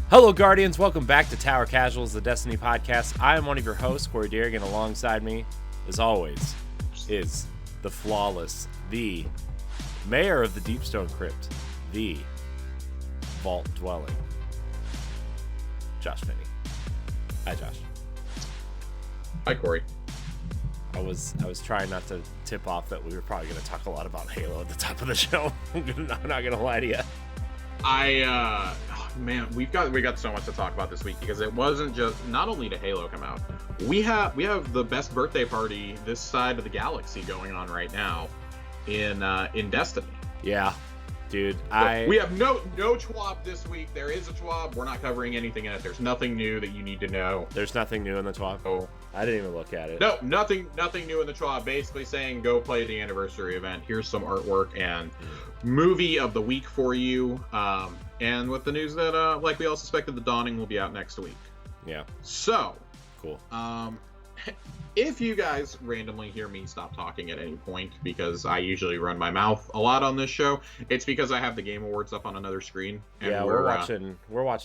Hello, Guardians. Welcome back to Tower Casuals, the Destiny podcast. I am one of your hosts, Corey Deering, and alongside me, as always, is the flawless, the mayor of the Deepstone Crypt, the vault dwelling, Josh Finney. Hi, Josh. Hi, Corey. I was trying not to tip off that we were probably going to talk a lot about Halo at the top of the show. I'm not going to lie to you. Man, we got so much to talk about this week because it wasn't just not only did Halo come out, we have the best birthday party this side of the galaxy going on right now in Destiny. Yeah, dude. We have no TWAB this week. There is a TWAB. We're not covering anything in it. There's nothing new that you need to know. There's nothing new in the TWAB. Oh, I didn't even look at it. No, nothing new in the TWAB. Basically saying go play the anniversary event. Here's some artwork and movie of the week for you. And with the news that, like we all suspected, The Dawning will be out next week. Yeah. So, cool. If you guys randomly hear me stop talking at any point, because I usually run my mouth a lot on this show, it's because I have the Game Awards up on another screen. And yeah, we're watching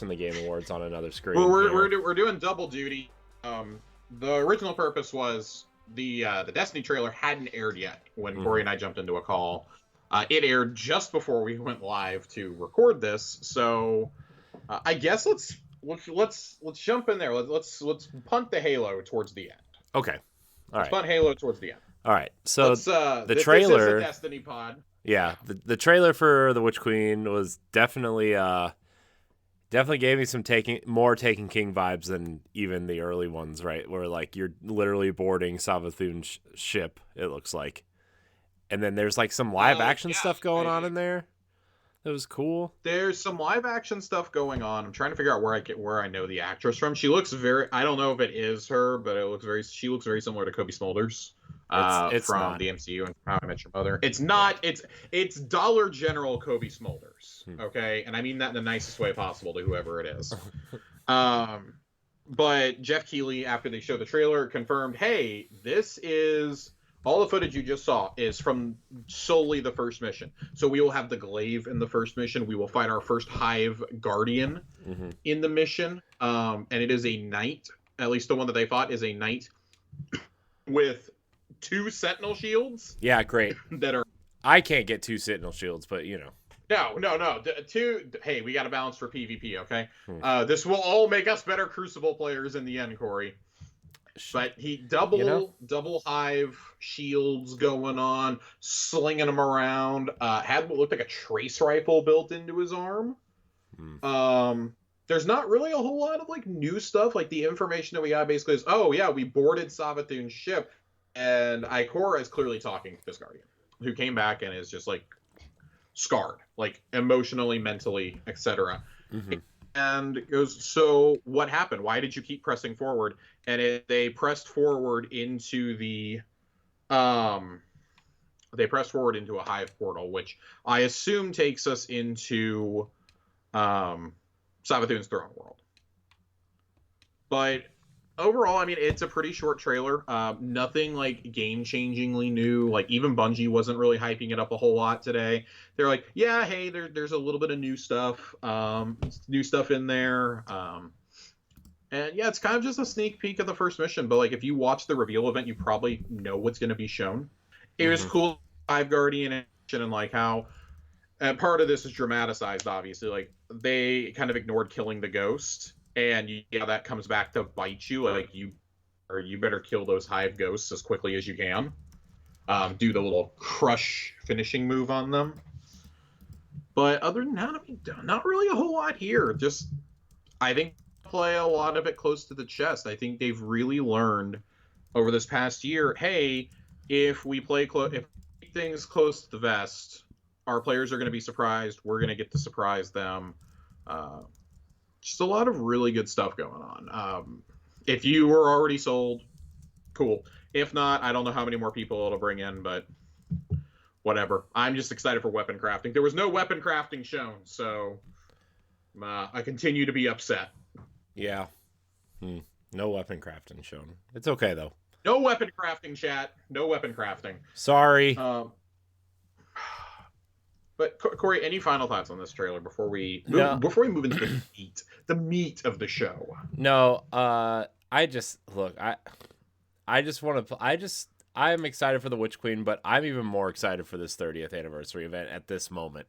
the Game Awards on another screen. Well, we're doing double duty. The original purpose was the Destiny trailer hadn't aired yet when Corey and I jumped into a call. It aired just before we went live to record this, so I guess let's jump in there. Let's punt the Halo towards the end. Okay, let's punt Halo towards the end. All right. So the trailer, this is a Destiny pod. Yeah, the trailer for the Witch Queen was definitely gave me some Taken King vibes than even the early ones, right? Where like you're literally boarding Savathun's ship. It looks like. And then there's like some live action stuff going on in there. That was cool. There's some live action stuff going on. I'm trying to figure out where I know the actress from. She looks I don't know if it is her, but she looks very similar to Kobe Smulders it's from not. the MCU and How I Met Your Mother. It's not. It's Dollar General Kobe Smulders. Okay, and I mean that in the nicest way possible to whoever it is. But Jeff Keighley, after they showed the trailer, confirmed, "Hey, this is." All the footage you just saw is from solely the first mission. So we will have the glaive in the first mission. We will fight our first Hive Guardian in the mission. And it is a knight. At least the one that they fought is a knight with 2 Sentinel shields. Yeah, great. I can't get 2 Sentinel shields, but you know. No. 2. Hey, we got a balance for PvP, okay? This will all make us better Crucible players in the end, Corey. But he double Hive shields going on, slinging them around. Had what looked like a trace rifle built into his arm. There's not really a whole lot of like new stuff. Like the information that we got basically is, oh yeah, we boarded Savathun's ship, and Ikora is clearly talking to this Guardian, who came back and is just like scarred, like emotionally, mentally, etc. And it goes, so what happened? Why did you keep pressing forward? And they pressed forward into a Hive portal, which I assume takes us into Savathun's throne world. But overall, I mean, it's a pretty short trailer. Nothing like game-changingly new. Like even Bungie wasn't really hyping it up a whole lot today. They're like, yeah, hey, there's a little bit of new stuff in there. And yeah, it's kind of just a sneak peek of the first mission. But like, if you watch the reveal event, you probably know what's going to be shown. It was cool, Hive Guardian action, and like how. And part of this is dramatized, obviously. Like they kind of ignored killing the ghost. And that comes back to bite you. Like you better kill those Hive ghosts as quickly as you can. Do the little crush finishing move on them. But other than that, I mean, not really a whole lot here. Just, I think play a lot of it close to the chest. I think they've really learned over this past year. Hey, if we play things close to the vest, our players are going to be surprised. We're going to get to surprise them. Just a lot of really good stuff going on. If you were already sold, cool. If not, I don't know how many more people it'll bring in, but whatever. I'm just excited for weapon crafting. There was no weapon crafting shown, so I continue to be upset. Yeah. No weapon crafting shown. It's okay, though. No weapon crafting, chat. No weapon crafting. Sorry. But Corey, any final thoughts on this trailer before we No, move into the meat of the show? no. I just look. I just want to. I'm excited for the Witch Queen, but I'm even more excited for this 30th anniversary event at this moment.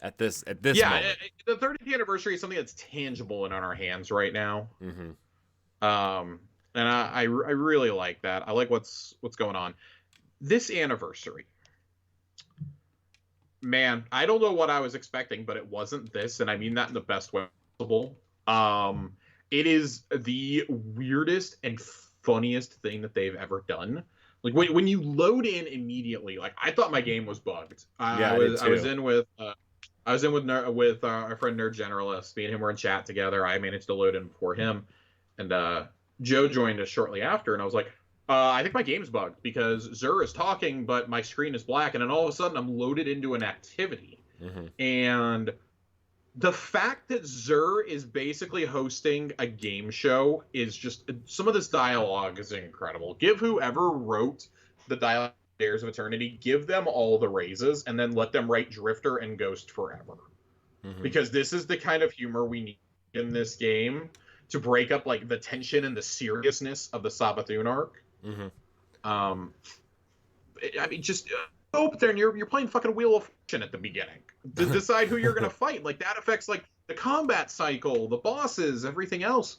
At this moment. The 30th anniversary is something that's tangible and on our hands right now. Mm-hmm. And I really like that. I like what's going on. This anniversary, man, I don't know what I was expecting, but it wasn't this, and I mean that in the best way possible. It is the weirdest and funniest thing that they've ever done. Like when you load in immediately, like I thought my game was bugged. I was in with our friend Nerd Generalist. Me and him were in chat together. I managed to load in before him, and Joe joined us shortly after, and I was like, I think my game's bugged because Zur is talking, but my screen is black, and then all of a sudden I'm loaded into an activity. Mm-hmm. And the fact that Zur is basically hosting a game show is just, some of this dialogue is incredible. Give whoever wrote the dialogue Dares of Eternity, give them all the raises, and then let them write Drifter and Ghost forever. Mm-hmm. Because this is the kind of humor we need in this game to break up like the tension and the seriousness of the Savathûn arc. Mm-hmm. I mean, just go up there and you're playing fucking Wheel of Fortune at the beginning to decide who you're gonna fight. Like that affects like the combat cycle, the bosses, everything else.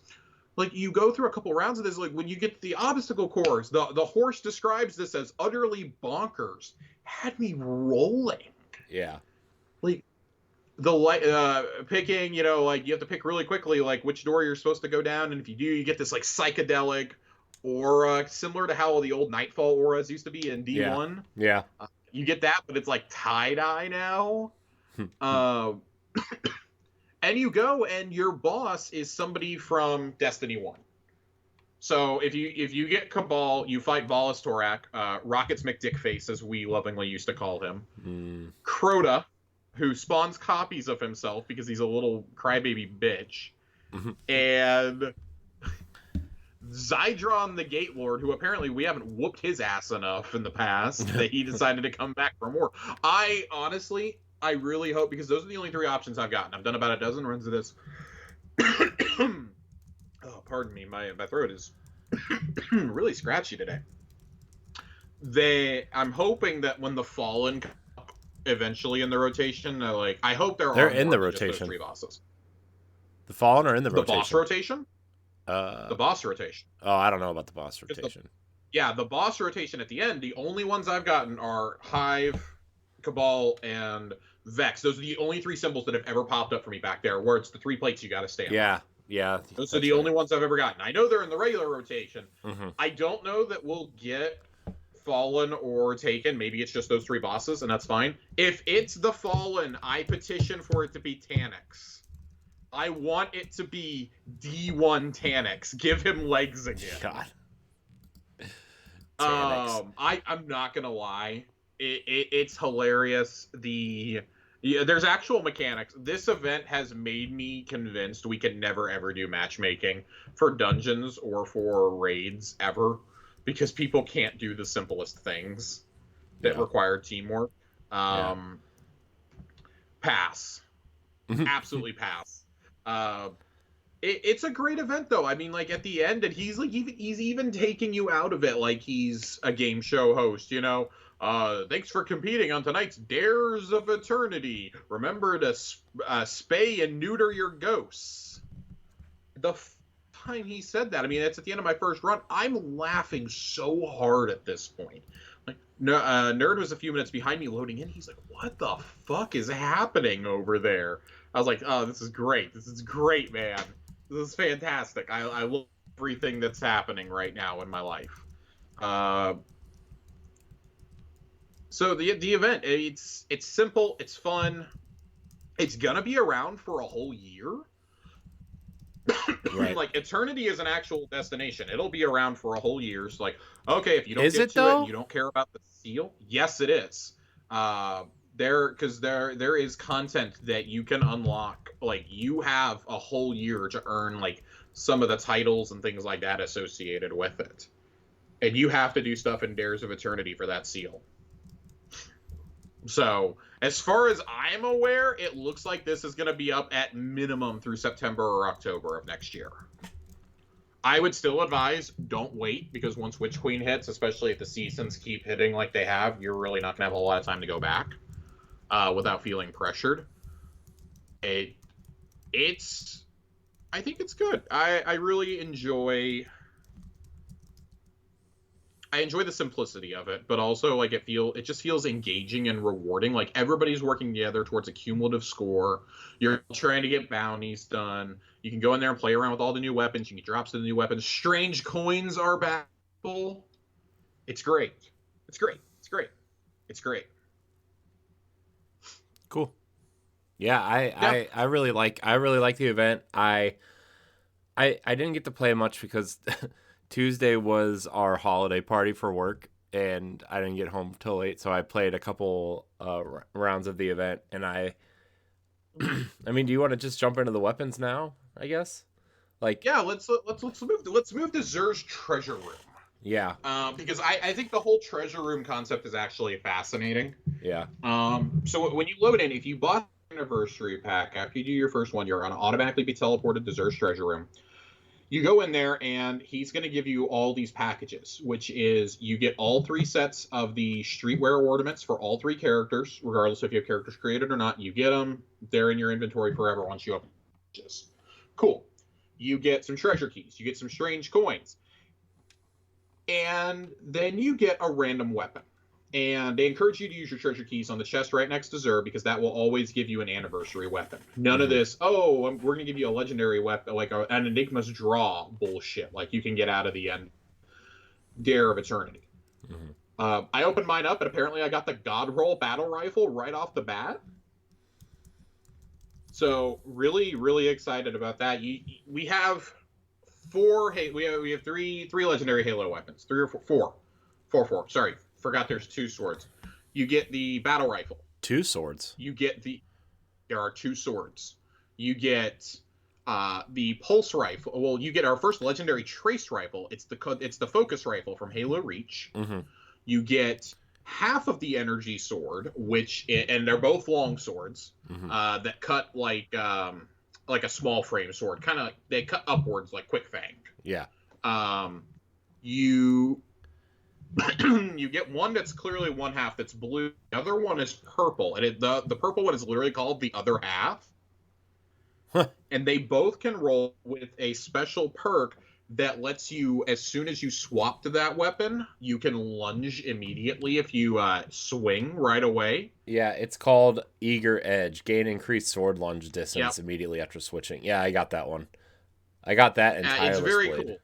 Like you go through a couple rounds of this, like when you get to the obstacle course, the horse describes this as utterly bonkers. Had me rolling. Yeah. Like the picking, you know, like you have to pick really quickly, like which door you're supposed to go down, and if you do, you get this like psychedelic aura, similar to how the old Nightfall auras used to be in D1. Yeah. You get that, but it's like tie-dye now. And you go, and your boss is somebody from Destiny 1. So if you get Cabal, you fight Volus Torak, Rockets McDickface, as we lovingly used to call him. Crota, who spawns copies of himself because he's a little crybaby bitch. And Zydron the Gate Lord, who apparently we haven't whooped his ass enough in the past that he decided to come back for more. I really hope, because those are the only three options I've gotten. I've done about a dozen runs of this. Oh, pardon me, my throat is really scratchy today. I'm hoping that when the Fallen come up eventually in the rotation, I hope they're in the rotation. Three bosses. The Fallen are in the rotation. The boss rotation. The boss rotation. Oh, I don't know about the boss rotation. The boss rotation at the end. The only ones I've gotten are Hive, Cabal, and Vex. Those are the only three symbols that have ever popped up for me back there, where it's the three plates you got to stand on. Yeah. Those are the only ones I've ever gotten. I know they're in the regular rotation. I don't know that we'll get Fallen or Taken. Maybe it's just those three bosses, and that's fine. If it's the Fallen, I petition for it to be Taniks. I want it to be D1 Taniks. Give him legs again. God. I'm not gonna lie. It's hilarious. There's actual mechanics. This event has made me convinced we can never ever do matchmaking for dungeons or for raids ever, because people can't do the simplest things that require teamwork. Pass. Absolutely pass. It's a great event though. I mean, like at the end, and he's even taking you out of it like he's a game show host, you know. Thanks for competing on tonight's Dares of Eternity. Remember to spay and neuter your ghosts. The time he said that, I mean, it's at the end of my first run. I'm laughing so hard at this point. Like, Nerd was a few minutes behind me loading in. He's like, "What the fuck is happening over there?" I was like, "Oh, this is great. This is great, man. This is fantastic. I love everything that's happening right now in my life." So the event, it's simple, it's fun, it's gonna be around for a whole year. Right. Like Eternity is an actual destination. It'll be around for a whole year. So like, okay, if you don't get to it and you don't care about the seal, yes, it is. There is content that you can unlock. Like you have a whole year to earn like some of the titles and things like that associated with it, and you have to do stuff in Dares of Eternity for that seal. So, as far as I'm aware, it looks like this is going to be up at minimum through September or October of next year. I would still advise don't wait, because once Witch Queen hits, especially if the seasons keep hitting like they have, you're really not going to have a lot of time to go back without feeling pressured. It's I think it's good. I really enjoy the simplicity of it, but also like it just feels engaging and rewarding. Like everybody's working together towards a cumulative score. You're trying to get bounties done. You can go in there and play around with all the new weapons. You can get drops to the new weapons. Strange coins are back. It's great. It's great. It's great. It's great. Cool. Yeah, I really like the event. I didn't get to play much because Tuesday was our holiday party for work, and I didn't get home till late, so I played a couple rounds of the event. And I mean, do you want to just jump into the weapons now? I guess. Like, yeah, let's move to Zer's treasure room. Yeah. Because I think the whole treasure room concept is actually fascinating. Yeah. So when you load in, if you bought the anniversary pack after you do your first one, you're going to automatically be teleported to Zer's treasure room. You go in there, and he's going to give you all these packages, which is you get all 3 sets of the streetwear ornaments for all 3 characters, regardless if you have characters created or not. You get them. They're in your inventory forever once you open packages. Cool. You get some treasure keys. You get some strange coins. And then you get a random weapon. And they encourage you to use your treasure keys on the chest right next to Zer, because that will always give you an anniversary weapon. None of this, we're going to give you a legendary weapon, like an Enigma's Draw bullshit, like you can get out of the end Dare of Eternity. I opened mine up, and apparently I got the God Roll battle rifle right off the bat. So really, really excited about that. We have 4. We have three legendary Halo weapons. 3 or 4. 4. Sorry. Forgot there's 2 swords. You get the battle rifle. 2 swords. There are 2 swords. You get the pulse rifle. Well, you get our first legendary trace rifle. It's the focus rifle from Halo Reach. You get half of the energy sword, and they're both long swords that cut like a small frame sword. Kind of, they cut upwards like quick fanged. Yeah. You get one that's clearly one half that's blue. The other one is purple, and the purple one is literally called the other half. And they both can roll with a special perk that lets you, as soon as you swap to that weapon, you can lunge immediately if you swing right away. Yeah, it's called Eager Edge. Gain increased sword lunge distance immediately after switching. Yeah, I got that one. I got that in Tireless It's very Blade. cool.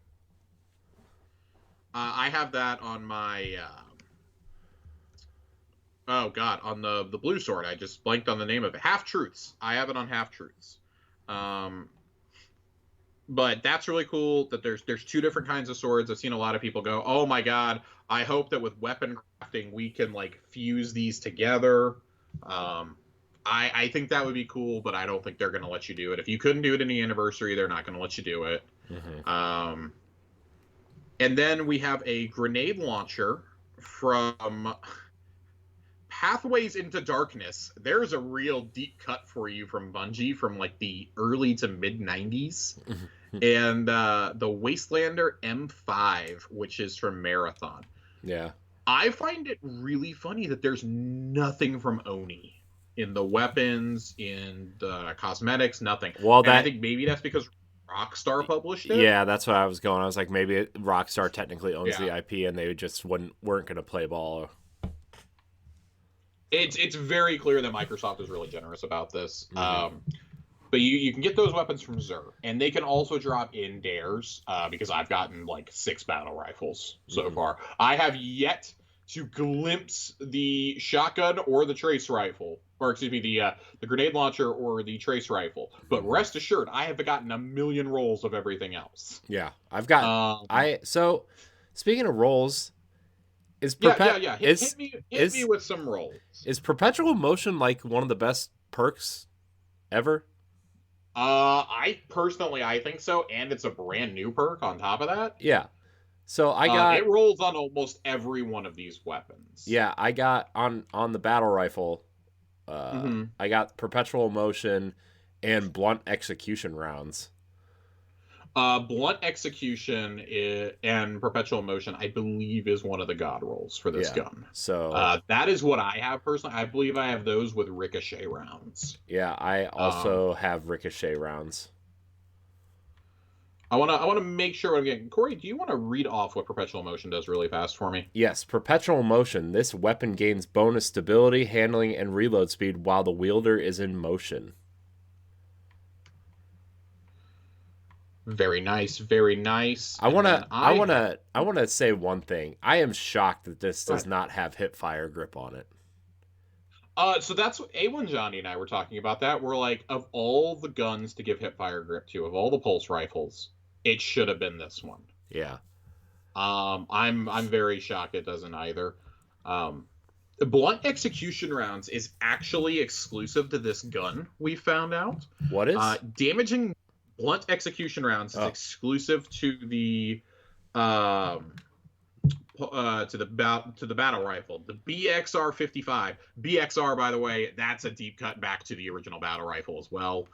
I have that on my on the blue sword. I just blanked on the name of it. Half Truths. I have it on Half Truths. But that's really cool that there's 2 different kinds of swords. I've seen a lot of people go, "Oh my god, I hope that with weapon crafting we can like fuse these together." I think that would be cool, but I don't think they're going to let you do it. If you couldn't do it in the anniversary, they're not going to let you do it. And then we have a grenade launcher from Pathways into Darkness. There's a real deep cut for you from Bungie from like the early to mid 90s. And the Wastelander M5, which is from Marathon. Yeah. I find it really funny that there's nothing from Oni in the weapons, in the cosmetics, nothing. Well, I think maybe that's because Rockstar published it. Yeah, that's what I was going. I was like, maybe Rockstar technically owns the IP, and they just weren't going to play ball. It's very clear that Microsoft is really generous about this. But you can get those weapons from Zer, and they can also drop in dares, because I've gotten like 6 battle rifles so far. I have yet to glimpse the shotgun or the trace rifle, or excuse me, the grenade launcher or the trace rifle. But rest assured, I have gotten a million rolls of everything else. Yeah, I've got. So speaking of rolls, Hit me with some rolls. Is Perpetual Motion like one of the best perks ever? I think so, and it's a brand new perk on top of that. Yeah. So I got It rolls on almost every one of these weapons. yeah, I got on the battle rifle. Hmm. I got perpetual motion and blunt execution rounds. Blunt execution and perpetual motion, I believe, is one of the god rolls for this Yeah. gun. So That is what I have personally. I believe I have those with ricochet rounds. yeah, I Um, also have ricochet rounds. I wanna make sure I'm getting Corey. Do you want to read off what perpetual motion does really fast for me? Yes, perpetual motion. This weapon gains bonus stability, handling, and reload speed while the wielder is in motion. Very nice, very nice. I And then wanna, I I have. wanna, I wanna say one thing. I am shocked that this Go does ahead. not have hip fire grip on it. So that's what A1 Johnny and I were talking about. That we're like, of all the guns to give hip fire grip to, of all the pulse rifles, it should have been this one. Yeah. I'm very shocked it doesn't either. The blunt execution rounds is actually exclusive to this gun. We found out. What is? Damaging blunt execution rounds is exclusive to the battle rifle, the BXR 55. BXR, by the way, that's a deep cut back to the original battle rifle as well.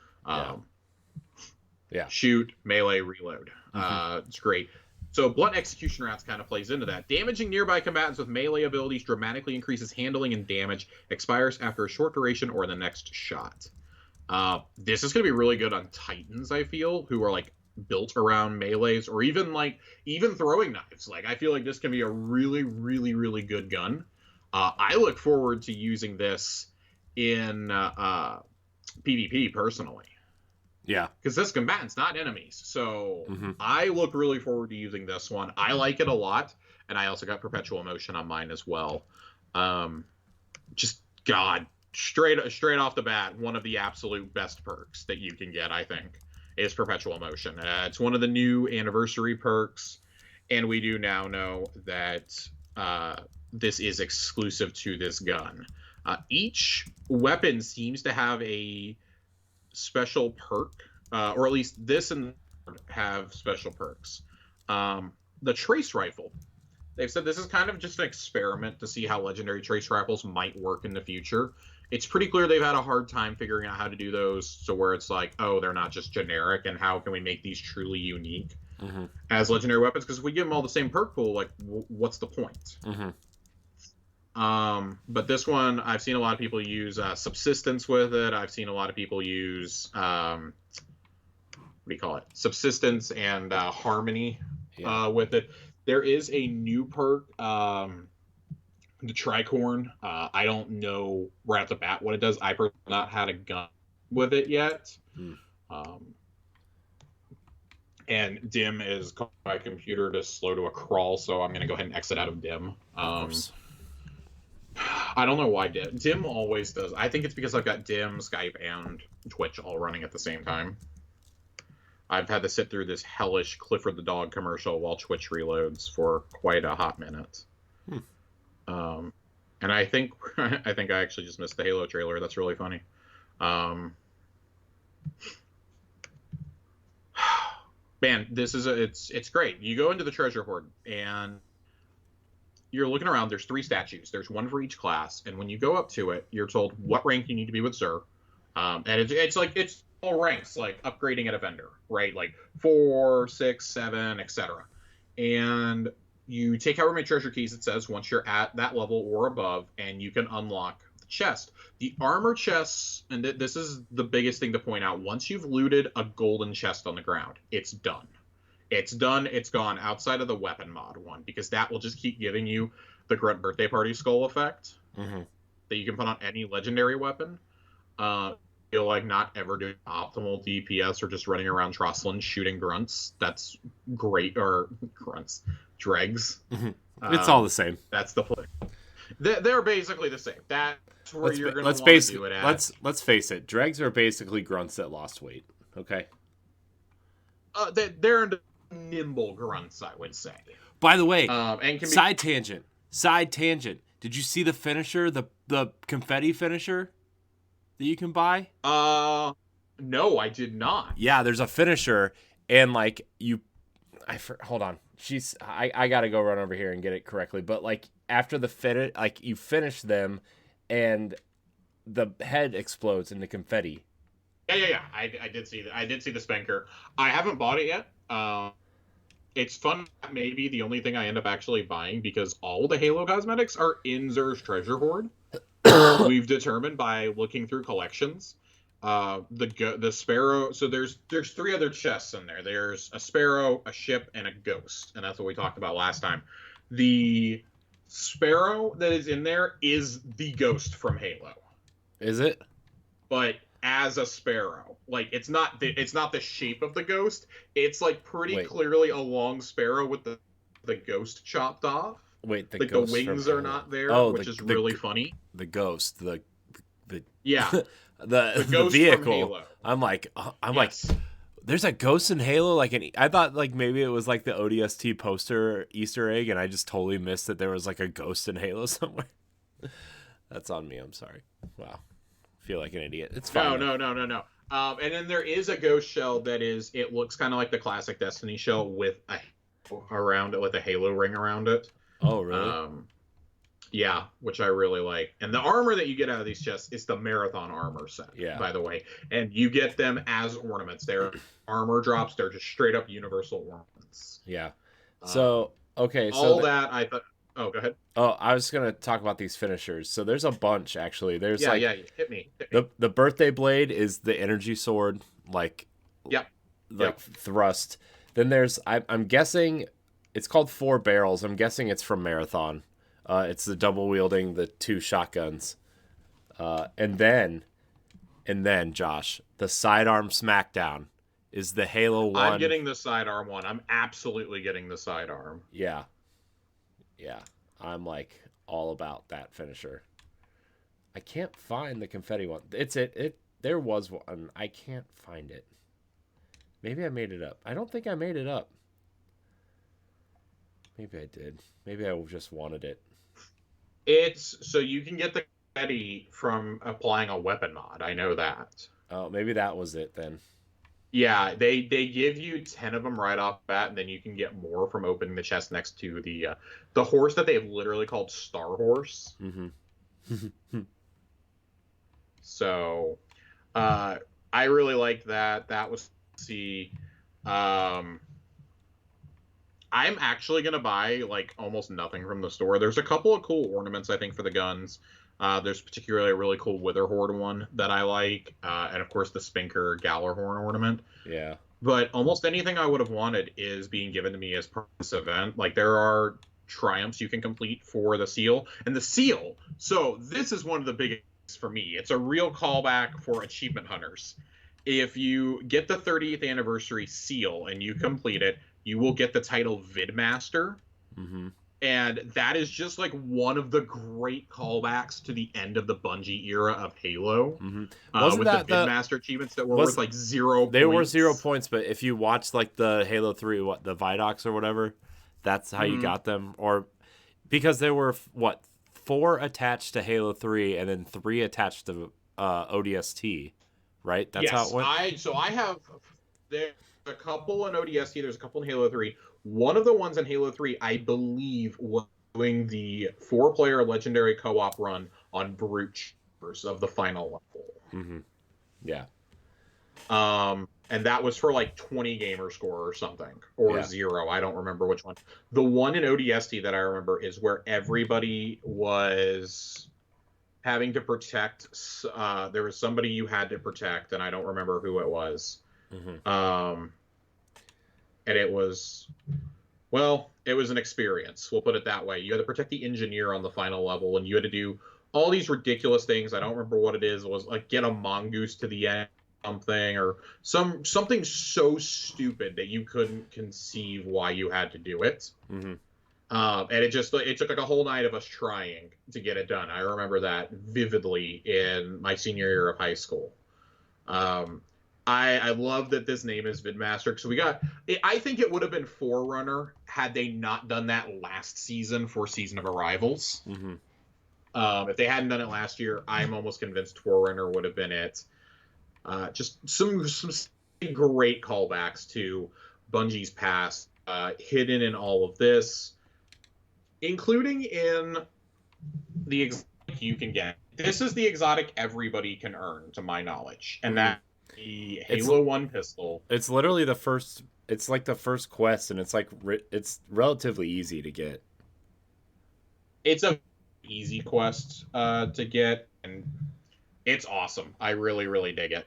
Yeah. Shoot, melee, reload. It's great. So blunt execution rounds kind of plays into that. Damaging nearby combatants with melee abilities dramatically increases handling and damage. Expires after a short duration or the next shot. This is going to be really good on Titans, I feel, who are like built around melees, or even throwing knives. Like, I feel like this can be a really, really, really good gun. I look forward to using this in PvP personally. Yeah. Because this combatant's not enemies. So I look really forward to using this one. I like it a lot. And I also got perpetual motion on mine as well. Just, God, straight off the bat, one of the absolute best perks that you can get, I think, is perpetual motion. It's one of the new anniversary perks. And we do now know that this is exclusive to this gun. Each weapon seems to have a special perk, or at least this and have special perks. The trace rifle, they've said this is kind of just an experiment to see how legendary trace rifles might work in the future. It's pretty clear they've had a hard time figuring out how to do those, so where it's like, oh, they're not just generic, and how can we make these truly unique as legendary weapons? Because if we give them all the same perk pool, like, what's the point? But this one, I've seen a lot of people use subsistence with it. I've seen a lot of people use what do you call it? Subsistence and harmony with it. There is a new perk, the tricorn. I don't know right off the bat what it does. I personally have not had a gun with it yet. And dim is causing my computer to slow to a crawl, so I'm going to go ahead and exit out of dim. I don't know why dim always does. I think it's because I've got dim, Skype, and Twitch all running at the same time. I've had to sit through this hellish Clifford the Dog commercial while Twitch reloads for quite a hot minute. And I think I actually just missed the Halo trailer. That's really funny. Man, this is it's great. You go into the treasure hoard and you're looking around. There's 3 statues. There's one for each class, and when you go up to it, you're told what rank you need to be with Xur. And it's all ranks, like upgrading at a vendor, right? Like 4, 6, 7, etc. And you take however many treasure keys it says once you're at that level or above, and you can unlock the chest. The armor chests, and this is the biggest thing to point out, once you've looted a golden chest on the ground, it's done. It's done. It's gone outside of the weapon mod one, because that will just keep giving you the Grunt Birthday Party skull effect that you can put on any legendary weapon. Feel like not ever doing optimal DPS or just running around Trostland shooting grunts. That's great. Or grunts. Dregs. It's all the same. That's the play. They're basically the same. That's where you're going to want to do it at. Let's face it. Dregs are basically grunts that lost weight. Okay? They're nimble grunts, I would say. By the way, and side tangent. Did you see the finisher, the confetti finisher that you can buy? No, I did not. Yeah, there's a finisher, and like hold on. I gotta go run over here and get it correctly. But like after the finish, like you finish them, and the head explodes into confetti. Yeah. I did see that. I did see the Spanker. I haven't bought it yet. It's fun. Maybe the only thing I end up actually buying because all the Halo cosmetics are in Zer's treasure hoard. We've determined by looking through collections. The Sparrow. So there's 3 other chests in there. There's a Sparrow, a ship, and a ghost, and that's what we talked about last time. The Sparrow that is in there is the ghost from Halo. Is it? But as a Sparrow, like it's not the shape of the ghost. It's like pretty clearly a long Sparrow with the ghost chopped off. Wait, the wings are not there, which is really funny. The ghost, the yeah, the ghost vehicle. From Halo. I'm like, Yes. there's a ghost in Halo. Like, I thought like maybe it was like the ODST poster Easter egg, and I just totally missed that there was like a ghost in Halo somewhere. That's on me. I'm sorry. Wow, feel like an idiot. It's fine. No. And then there is a ghost shell that is. It looks kind of like the classic Destiny shell with a around it, with a Halo ring around it. Oh, really? Yeah, which I really like. And the armor that you get out of these chests is the Marathon armor set, by the way. And you get them as ornaments. They're armor drops. They're just straight up universal ornaments. Yeah. So, okay. So that, I thought... Oh, go ahead. Oh, I was going to talk about these finishers. So there's a bunch, actually. There's hit me. The birthday blade is the energy sword, thrust. Then there's... I'm guessing... It's called 4 barrels. I'm guessing it's from Marathon. It's the double wielding the 2 shotguns. And then Josh, the sidearm smackdown is the Halo 1. I'm getting the sidearm one. I'm absolutely getting the sidearm. Yeah. I'm like all about that finisher. I can't find the confetti one. There was one. I can't find it. Maybe I made it up. I don't think I made it up. Maybe I did. Maybe I just wanted it. It's so you can get the confetti from applying a weapon mod. I know that. Oh, maybe that was it then. Yeah, they give you 10 of them right off the bat, and then you can get more from opening the chest next to the horse that they've literally called Star Horse. Mm-hmm. So, I really liked that. That was I'm actually going to buy, like, almost nothing from the store. There's a couple of cool ornaments, I think, for the guns. There's particularly a really cool Witherhorde one that I like. And, of course, the Spinker Gallarhorn ornament. Yeah. But almost anything I would have wanted is being given to me as part of this event. Like, there are triumphs you can complete for the seal. And the seal, so this is one of the biggest for me. It's a real callback for achievement hunters. If you get the 30th anniversary seal and you complete it, you will get the title Vidmaster. Mm-hmm. And that is just like one of the great callbacks to the end of the Bungie era of Halo. Mm-hmm. With the Vidmaster achievements that were worth like 0 points. They were 0 points, but if you watch like the Halo 3, the Vidocs or whatever, that's how you got them. Or because there were 4 attached to Halo 3 and then 3 attached to ODST, right? That's how it went. I have there's a couple in ODST. There's a couple in Halo 3. One of the ones in Halo 3, I believe, was doing the 4-player legendary co-op run on Brute Chambers of the final level. Mm-hmm. Yeah. And that was for like 20 gamer score or something, or 0. I don't remember which one. The one in ODST that I remember is where everybody was having to protect. There was somebody you had to protect, and I don't remember who it was. Mm-hmm. And it was an experience. We'll put it that way. You had to protect the engineer on the final level, and you had to do all these ridiculous things. I don't remember what it is. It was like get a mongoose to the end, something, or something so stupid that you couldn't conceive why you had to do it. Mm-hmm. And it took like a whole night of us trying to get it done. I remember that vividly in my senior year of high school. I love that this name is Vidmaster. So I think it would have been Forerunner had they not done that last season for Season of Arrivals. Mm-hmm. If they hadn't done it last year, I'm almost convinced Forerunner would have been it. Just some great callbacks to Bungie's past. hidden in all of this, including in the exotic you can get. This is the exotic everybody can earn, to my knowledge, and that's the Halo 1 pistol. It's literally the first. It's like the first quest, and it's like it's relatively easy to get. It's a easy quest to get, and it's awesome. I really, really dig it.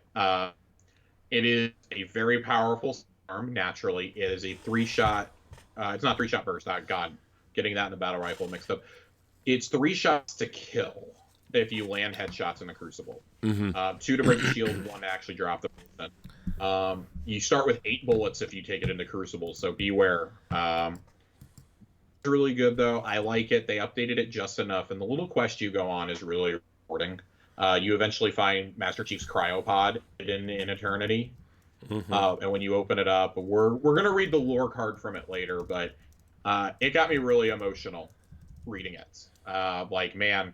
It is a very powerful arm. Naturally, it is a 3-shot. It's not 3-shot burst. God, getting that in the battle rifle mixed up. It's 3 shots to kill if you land headshots in the Crucible. 2 to break the shield, 1 to actually drop the movement. You start with 8 bullets if you take it into Crucible, so beware. It's really good, though. I like it. They updated it just enough, and the little quest you go on is really rewarding. You eventually find Master Chief's cryopod in Eternity. And when you open it up, we're going to read the lore card from it later, but it got me really emotional reading it. Like, man,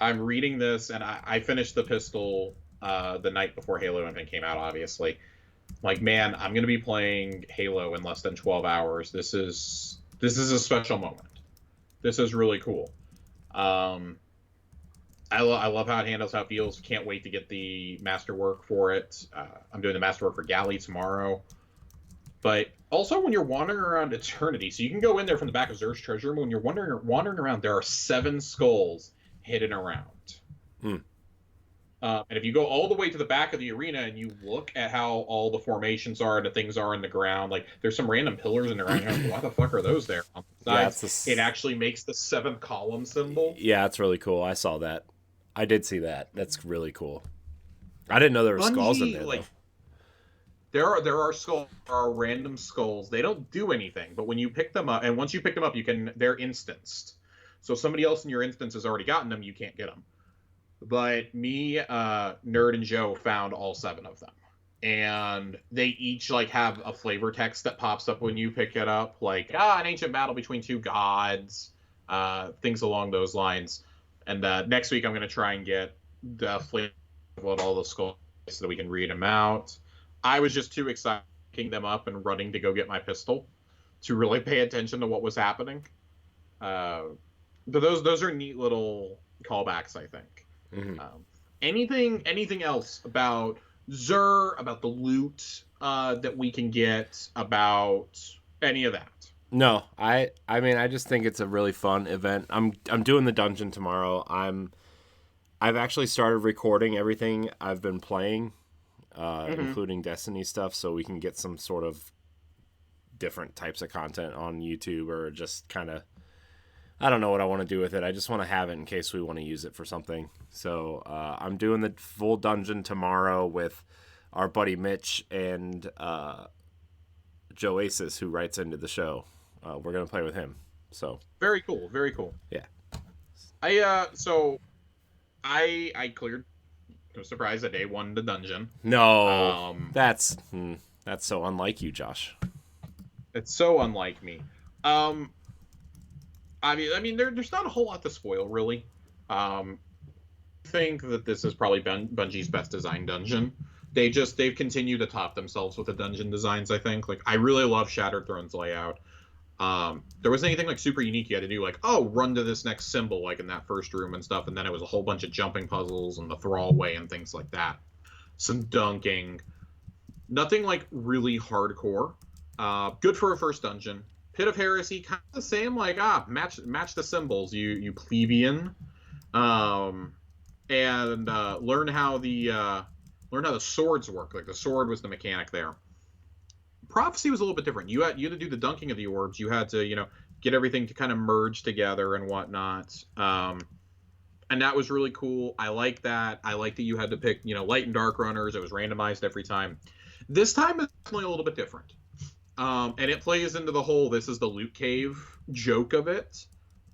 I'm reading this, and I finished the pistol the night before Halo Infinite came out, obviously. Like, man, I'm going to be playing Halo in less than 12 hours. This is a special moment. This is really cool. I love how it handles, how it feels. Can't wait to get the masterwork for it. I'm doing the masterwork for Galley tomorrow. But also, when you're wandering around Eternity, so you can go in there from the back of Zer's treasure room. When you're wandering around, there are 7 skulls hidden around. And if you go all the way to the back of the arena and you look at how all the formations are and the things are in the ground, like there's some random pillars in the ground. You're like, why the fuck are those there? On the sides, it actually makes the 7th column symbol. Yeah, it's really cool. I saw that. I did see that. That's really cool. I didn't know there were skulls in there, though. There are skulls. There are random skulls. They don't do anything, but when you pick them up, and once you pick them up, they're instanced. So if somebody else in your instance has already gotten them, you can't get them. But me, Nerd, and Joe found all 7 of them, and they each have a flavor text that pops up when you pick it up, like an ancient battle between 2 gods, things along those lines. And next week I'm going to try and get the flavor of all the skulls so that we can read them out. I was just too excited picking them up and running to go get my pistol to really pay attention to what was happening. But those are neat little callbacks, I think. Anything else about Zer, about the loot that we can get, about any of that? No, I mean, I just think it's a really fun event. I'm doing the dungeon tomorrow. I've actually started recording everything I've been playing, including Destiny stuff, so we can get some sort of different types of content on YouTube, or just kind of, I don't know what I want to do with it. I just want to have it in case we want to use it for something. So I'm doing the full dungeon tomorrow with our buddy Mitch and Joe Aces, who writes into the show. We're going to play with him. So very cool. Yeah. I cleared, no surprise, day 1 the dungeon. No. That's so unlike you, Josh. It's so unlike me. I mean, there's not a whole lot to spoil, really. I think that this is probably Bungie's best designed dungeon. They've continued to top themselves with the dungeon designs, I think. Like, I really love Shattered Throne's layout. There wasn't anything super unique you had to do, run to this next symbol, in that first room and stuff, and then it was a whole bunch of jumping puzzles and the Thrall Way and things like that. Some dunking. Nothing really hardcore. Good for a first dungeon. Pit of Heresy, kind of the same, match the symbols, you plebeian. And learn how the swords work. The sword was the mechanic there. Prophecy was a little bit different. You had to do the dunking of the orbs. You had to, get everything to kind of merge together and whatnot. And that was really cool. I like that. I like that you had to pick, light and dark runners. It was randomized every time. This time is definitely a little bit different. And it plays into the whole "this is the loot cave" joke of it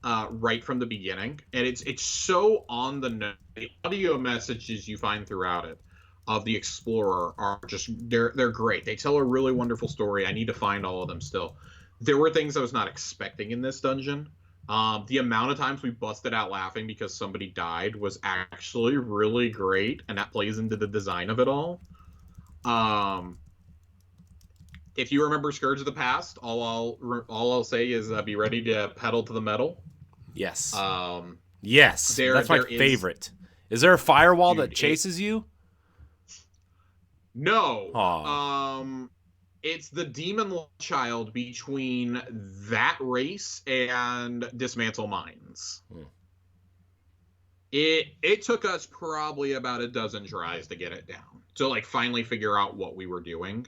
right from the beginning. And it's so on the nose. The audio messages you find throughout it of the Explorer are just, they're great. They tell a really wonderful story. I need to find all of them still. There were things I was not expecting in this dungeon. The amount of times we busted out laughing because somebody died was actually really great, and that plays into the design of it all. If you remember Scourge of the Past, all I'll say is be ready to pedal to the metal. Yes. Um, Yes. That's my there is, favorite. Is there a firewall dude, that chases you? no. Aw. It's the demon child between that race and Dismantle Mines. It took us probably about a dozen tries to get it down, to like finally figure out what we were doing.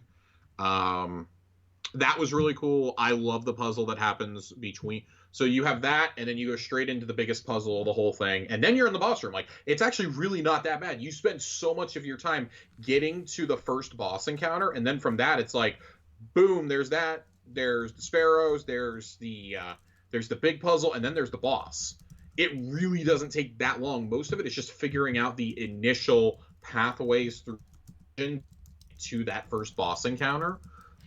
That was really cool. I love the puzzle that happens between. So you have that, and then you go straight into the biggest puzzle of the whole thing, and then you're in the boss room. Like, it's actually really not that bad. You spend so much of your time getting to the first boss encounter, and then from that, it's like, boom, there's that. There's the sparrows. There's the big puzzle, and then there's the boss. It really doesn't take that long. Most of it is just figuring out the initial pathways through to that first boss encounter.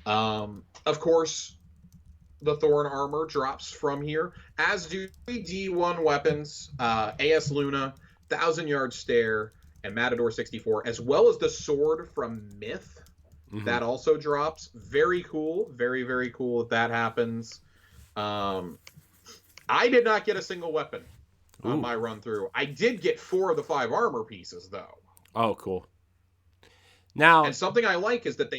Of course, the Thorn armor drops from here, as do D1 weapons, AS Luna, 1,000-Yard Stare, and Matador 64, as well as the sword from Myth. Mm-hmm. That also drops. Very cool. Very, very cool that happens. I did not get a single weapon on my run through. I did get 4 of the 5 armor pieces, though. Oh, cool. Now, and something I like is that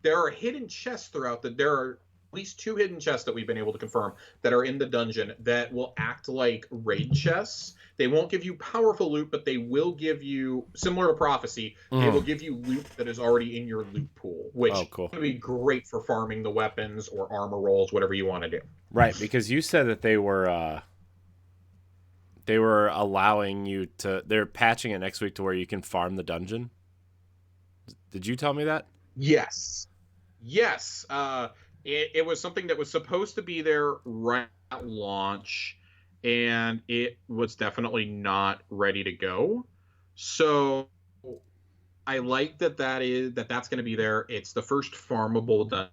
there are hidden chests throughout there are at least 2 hidden chests that we've been able to confirm that are in the dungeon that will act like raid chests. They won't give you powerful loot, but they will give you, similar to Prophecy, they will give you loot that is already in your loot pool, which is going to be great for farming the weapons or armor rolls, whatever you want to do. Right, because you said that they were allowing you to, they're patching it next week to where you can farm the dungeon. Did you tell me that? Yes. It was something that was supposed to be there right at launch, and it was definitely not ready to go. So I like that's going to be there. It's the first farmable dungeon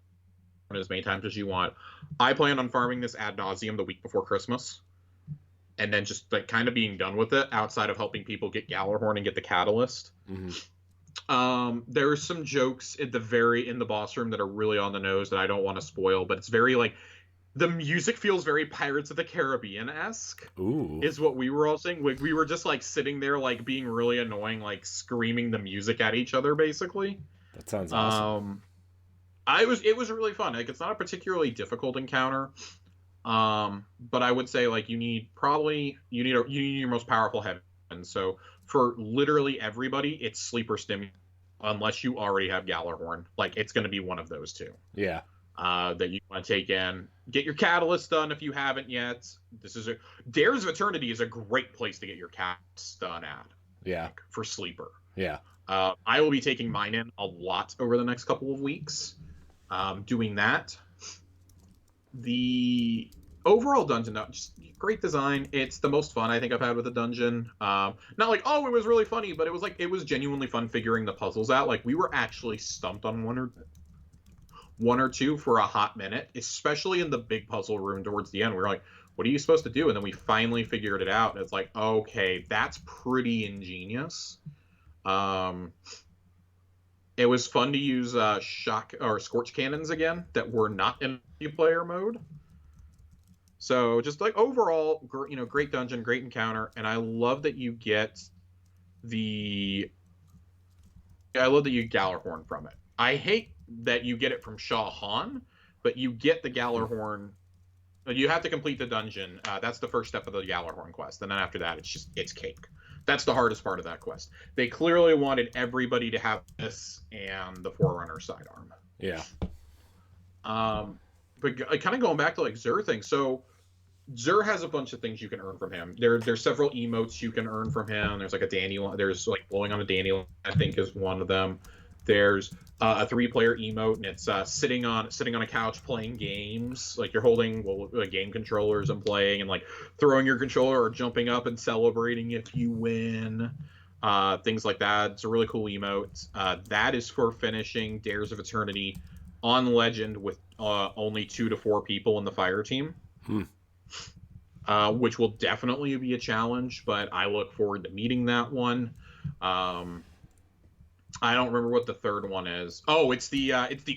as many times as you want. I plan on farming this ad nauseum the week before Christmas, and then just like kind of being done with it outside of helping people get Gallarhorn and get the catalyst. Mm-hmm. There are some jokes in the boss room that are really on the nose that I don't want to spoil, but it's very like, the music feels very Pirates of the Caribbean-esque. Ooh. Is what we were all saying. We were just like sitting there like being really annoying, like screaming the music at each other, basically. That sounds awesome. It was really fun. Like, it's not a particularly difficult encounter. But I would say like you need your most powerful heavy. And so for literally everybody, it's sleeper stim, unless you already have Gallarhorn. Like, it's going to be one of those 2. Yeah. That you want to take in. Get your catalyst done if you haven't yet. Dares of Eternity is a great place to get your catalyst done at. Yeah. For sleeper. Yeah. I will be taking mine in a lot over the next couple of weeks. Doing that. The overall dungeon, though, just great design. It's the most fun I think I've had with a dungeon. Not like, oh, it was really funny, but it was genuinely fun figuring the puzzles out. Like, we were actually stumped on one or two for a hot minute, especially in the big puzzle room towards the end. We were like, what are you supposed to do? And then we finally figured it out, and it's like, okay, that's pretty ingenious. It was fun to use shock or scorch cannons again that were not in multiplayer mode. So just like overall, great dungeon, great encounter, and I love that you get Gallarhorn from it. I hate that you get it from Shah Han, but you get the Gallarhorn. You have to complete the dungeon. That's the first step of the Gallarhorn quest, and then after that, it's cake. That's the hardest part of that quest. They clearly wanted everybody to have this and the Forerunner sidearm. Yeah. But kind of going back to like Xur thing. So Xur has a bunch of things you can earn from him. There's several emotes you can earn from him. There's like a dandelion. There's like blowing on a dandelion, I think, is one of them. There's a 3-player emote, and it's sitting on a couch playing games. Like, you're holding game controllers and playing, and like throwing your controller or jumping up and celebrating if you win. Things like that. It's a really cool emote. That is for finishing Dares of Eternity on Legend with only 2 to 4 people in the fire team. Which will definitely be a challenge, but I look forward to meeting that one. I don't remember what the third one is. Oh, it's the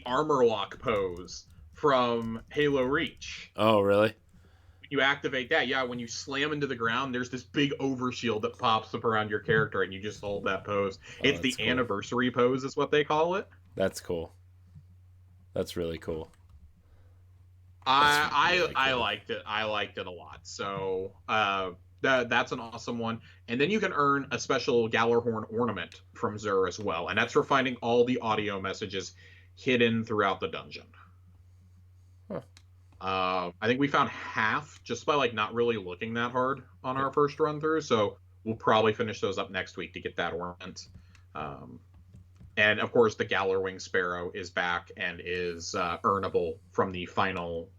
armor lock pose from Halo Reach. Oh, really? When you activate that, yeah, when you slam into the ground, there's this big overshield that pops up around your character, and you just hold that pose. Oh, It's that's the cool. anniversary pose, is what they call it. That's cool. That's really cool. That's I really I cool. liked it. I liked it a lot. So that's an awesome one. And then you can earn a special Gallarhorn ornament from Xur as well, and that's for finding all the audio messages hidden throughout the dungeon. Huh. I think we found half just by like not really looking that hard on our first run through. So we'll probably finish those up next week to get that ornament. Um, and of course, the Gallerwing Sparrow is back and is earnable from the final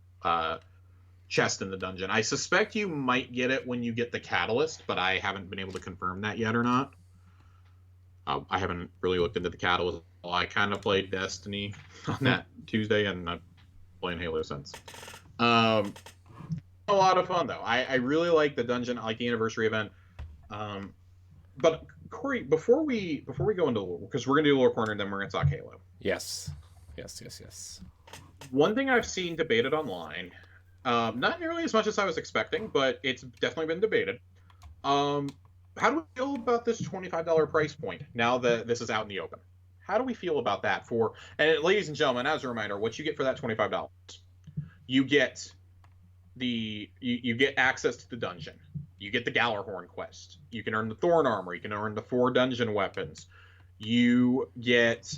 chest in the dungeon. I suspect you might get it when you get the Catalyst, but I haven't been able to confirm that yet or not. I haven't really looked into the Catalyst. I kind of played Destiny on that Tuesday, and I'm playing Halo since. A lot of fun though. I really like the dungeon. I like the anniversary event. But Corey, before we go into because we're gonna do lore corner, and then we're gonna talk Halo. Yes. Yes. Yes. Yes. One thing I've seen debated online, not nearly as much as I was expecting, but it's definitely been debated. Um, how do we feel about this $25 price point now that this is out in the open? How do we feel about that? And ladies and gentlemen, as a reminder, what you get for that $25, you get you get access to the dungeon. You get the Gallarhorn quest. You can earn the Thorn armor. You can earn the 4 dungeon weapons. You get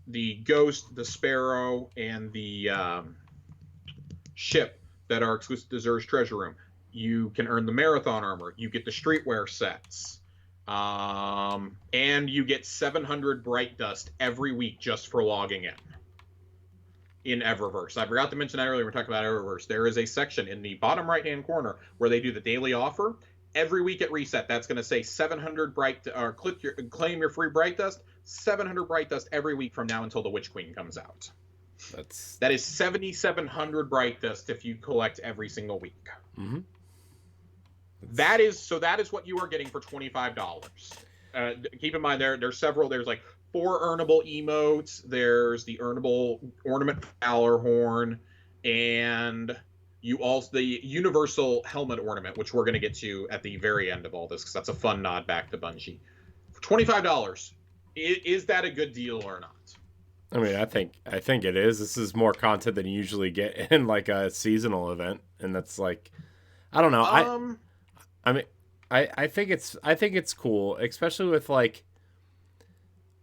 the Ghost, the Sparrow, and the ship that are exclusive to Xur's treasure room. You can earn the Marathon armor. You get the streetwear sets. And you get 700 Bright Dust every week just for logging in Eververse. I forgot to mention that earlier. We're talking about Eververse. There is a section in the bottom right-hand corner where they do the daily offer. Every week at reset, that's going to say 700 claim your free Bright Dust. 700 Bright Dust every week from now until the Witch Queen comes out. That is 7,700 Bright Dust if you collect every single week. Mm-hmm. That is what you are getting for $25. Keep in mind there's several. There's like 4 earnable emotes. There's the earnable ornament Gallarhorn, and you also the universal helmet ornament, which we're going to get to at the very end of all this because that's a fun nod back to Bungie. For $25, is that a good deal or not? I mean, I think it is. This is more content than you usually get in like a seasonal event, and that's like, I don't know. I mean, I think it's cool, especially with like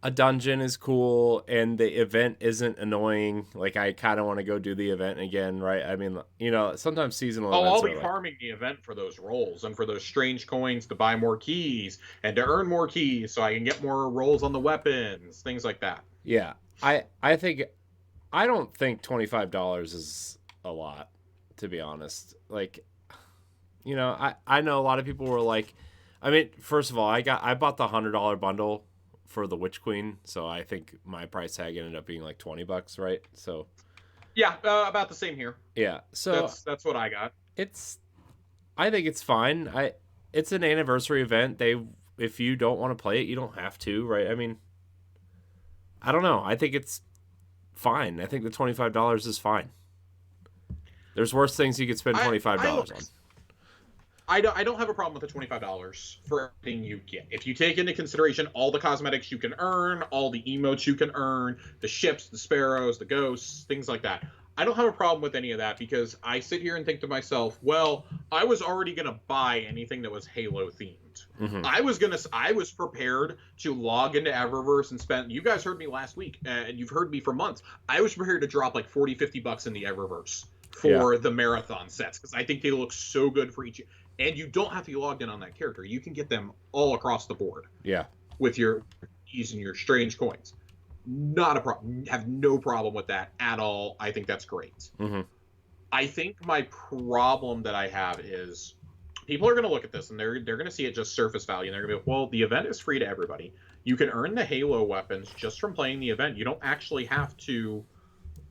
a dungeon is cool and the event isn't annoying. Like I kind of want to go do the event again, right? I mean, sometimes seasonal events I'll be are like, farming the event for those rolls and for those strange coins to buy more keys and to earn more keys so I can get more rolls on the weapons, things like that. yeah. I don't think $25 is a lot, to be honest. Like, I know a lot of people were like, I mean, first of all, I bought the $100 bundle for the Witch Queen, so I think my price tag ended up being like $20, right? So yeah, about the same here. Yeah, so that's what I got. I think it's fine. It's an anniversary event. If you don't want to play it, you don't have to, right? I mean, I don't know. I think it's fine. I think the $25 is fine. There's worse things you could spend $25 on. I don't have a problem with the $25 for everything you get. If you take into consideration all the cosmetics you can earn, all the emotes you can earn, the ships, the sparrows, the ghosts, things like that. I don't have a problem with any of that because I sit here and think to myself, well, I was already going to buy anything that was Halo themed. Mm-hmm. I was prepared to log into Eververse and spend, you guys heard me last week and you've heard me for months. I was prepared to drop like $40-$50 in the Eververse for the marathon sets because I think they look so good for each. And you don't have to be logged in on that character. You can get them all across the board. Yeah. With your keys and your strange coins. Not a problem. Have no problem with that at all. I think that's great. Mm-hmm. I think my problem that I have is people are going to look at this and they're going to see it just surface value. And they're going to be like, well, the event is free to everybody. You can earn the Halo weapons just from playing the event. You don't actually have to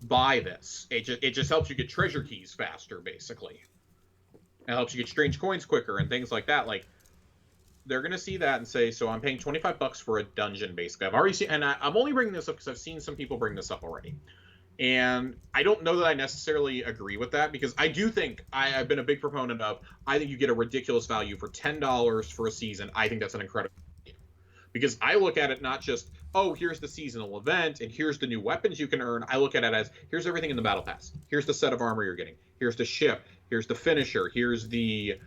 buy this. It just helps you get treasure keys faster, basically. It helps you get strange coins quicker and things like that. Like, they're gonna see that and say, so I'm paying $25 for a dungeon, basically. I've already seen, and I'm only bringing this up because I've seen some people bring this up already. And I don't know that I necessarily agree with that, because I do think I've been a big proponent of, I think you get a ridiculous value for $10 for a season. I think that's an incredible value. Because I look at it not just, oh, here's the seasonal event and here's the new weapons you can earn. I look at it as, here's everything in the battle pass. Here's the set of armor you're getting. Here's the ship. Here's the finisher. Here's the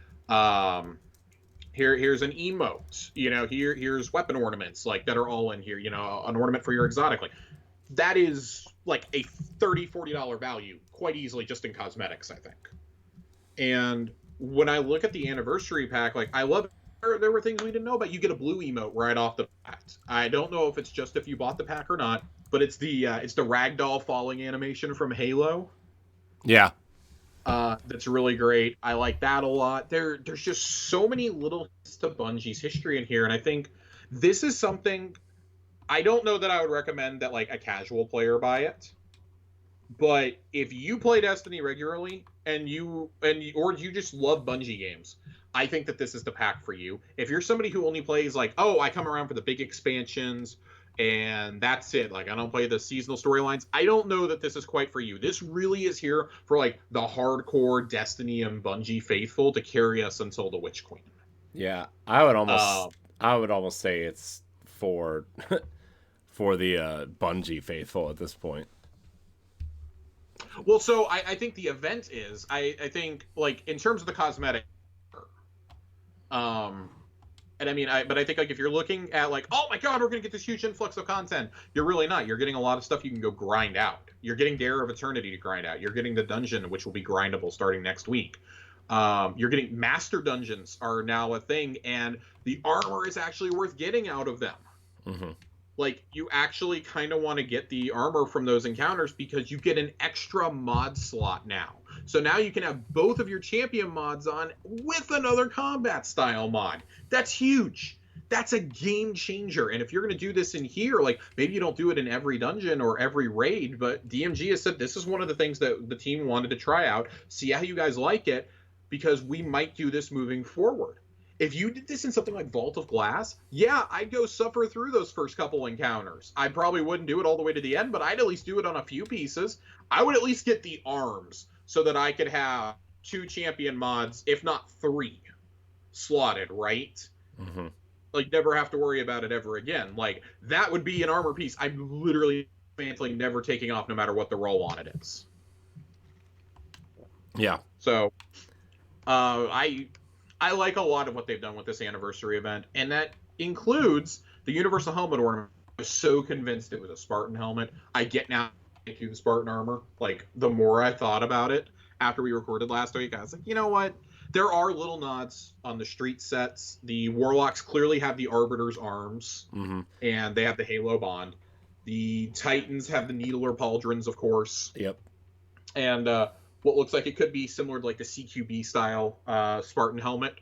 here's an emote. Here's weapon ornaments like that are all in here. An ornament for your exotic. Like, that is like a $30-$40 value quite easily just in cosmetics, I think. And when I look at the anniversary pack, like, I love there were things we didn't know about. You get a blue emote right off the bat. I don't know if it's just if you bought the pack or not, but it's the ragdoll falling animation from Halo. Yeah. That's really great. I like that a lot. There's just so many little hits to Bungie's history in here, and I think this is something I don't know that I would recommend that like a casual player buy it. But if you play Destiny regularly or you just love Bungie games, I think that this is the pack for you. If you're somebody who only plays like, oh, I come around for the big expansions and that's it, like I don't play the seasonal storylines, I don't know that this is quite for you. This really is here for like the hardcore Destiny and Bungie faithful to carry us until the Witch Queen. Yeah, I would almost say it's for the Bungie faithful at this point. Well, so I think the event is, I think, like, in terms of the cosmetic, and I mean, but I think, like, if you're looking at, like, oh my god, we're going to get this huge influx of content, you're really not. You're getting a lot of stuff you can go grind out. You're getting Dare of Eternity to grind out. You're getting the dungeon, which will be grindable starting next week. You're getting master dungeons are now a thing, and the armor is actually worth getting out of them. Mm-hmm. Like, you actually kind of want to get the armor from those encounters because you get an extra mod slot now. So now you can have both of your champion mods on with another combat style mod. That's huge. That's a game changer. And if you're going to do this in here, like, maybe you don't do it in every dungeon or every raid, but DMG has said this is one of the things that the team wanted to try out, see how you guys like it, because we might do this moving forward. If you did this in something like Vault of Glass, yeah, I'd go suffer through those first couple encounters. I probably wouldn't do it all the way to the end, but I'd at least do it on a few pieces. I would at least get the arms so that I could have 2 champion mods, if not 3, slotted, right? Mm-hmm. Like, never have to worry about it ever again. Like, that would be an armor piece I'm literally never taking off no matter what the roll on it is. Yeah. So, I like a lot of what they've done with this anniversary event, and that includes the Universal Helmet ornament. I was so convinced it was a Spartan helmet. I get now to the Spartan armor. Like, the more I thought about it after we recorded last week, I was like, you know what? There are little nods on the street sets. The Warlocks clearly have the Arbiter's arms, mm-hmm. and they have the Halo bond. The Titans have the Needler pauldrons, of course. Yep. And what looks like it could be similar to like the CQB style Spartan helmet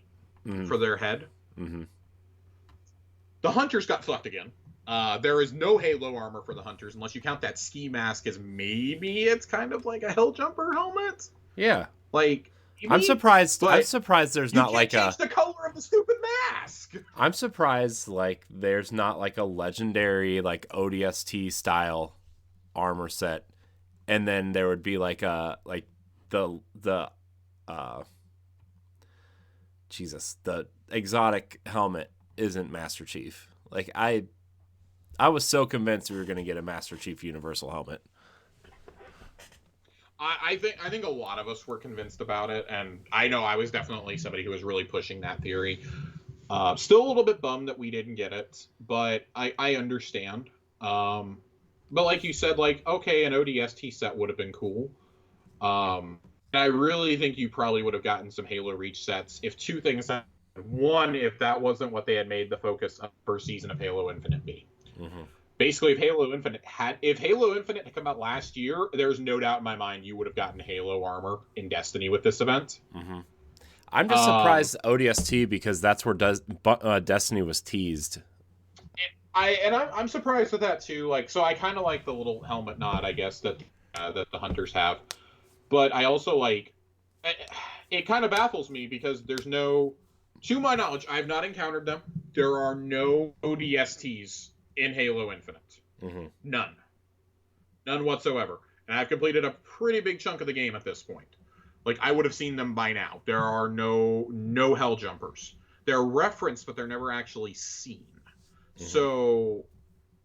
mm-hmm. for their head. Mm-hmm. The Hunters got fucked again. There is no Halo armor for the Hunters unless you count that ski mask as maybe it's kind of like a Helljumper helmet. Yeah. Like, I'm surprised there's not like change the color of the stupid mask. I'm surprised like there's not like a legendary like ODST style armor set, and then there would be like a like the exotic helmet isn't Master Chief. Like I was so convinced we were going to get a Master Chief Universal helmet. I think a lot of us were convinced about it, and I know I was definitely somebody who was really pushing that theory. Still a little bit bummed that we didn't get it, but I understand. But like you said, like, okay, an ODST set would have been cool. I really think you probably would have gotten some Halo Reach sets if 2 things happened. One, if that wasn't what they had made the focus of the first season of Halo Infinite be. Mm-hmm. Basically, if Halo Infinite had come out last year, there's no doubt in my mind you would have gotten Halo armor in Destiny with this event. Mm-hmm. I'm just surprised ODST because that's where Destiny was teased. I'm surprised with that too. Like, so I kind of like the little helmet nod, I guess, that the Hunters have, but I also like it kind of baffles me because there's no To my knowledge, I have not encountered them. There are no ODSTs in Halo Infinite. Mm-hmm. None. None whatsoever. And I've completed a pretty big chunk of the game at this point. Like, I would have seen them by now. There are no hell jumpers. They're referenced, but they're never actually seen. Mm-hmm. So,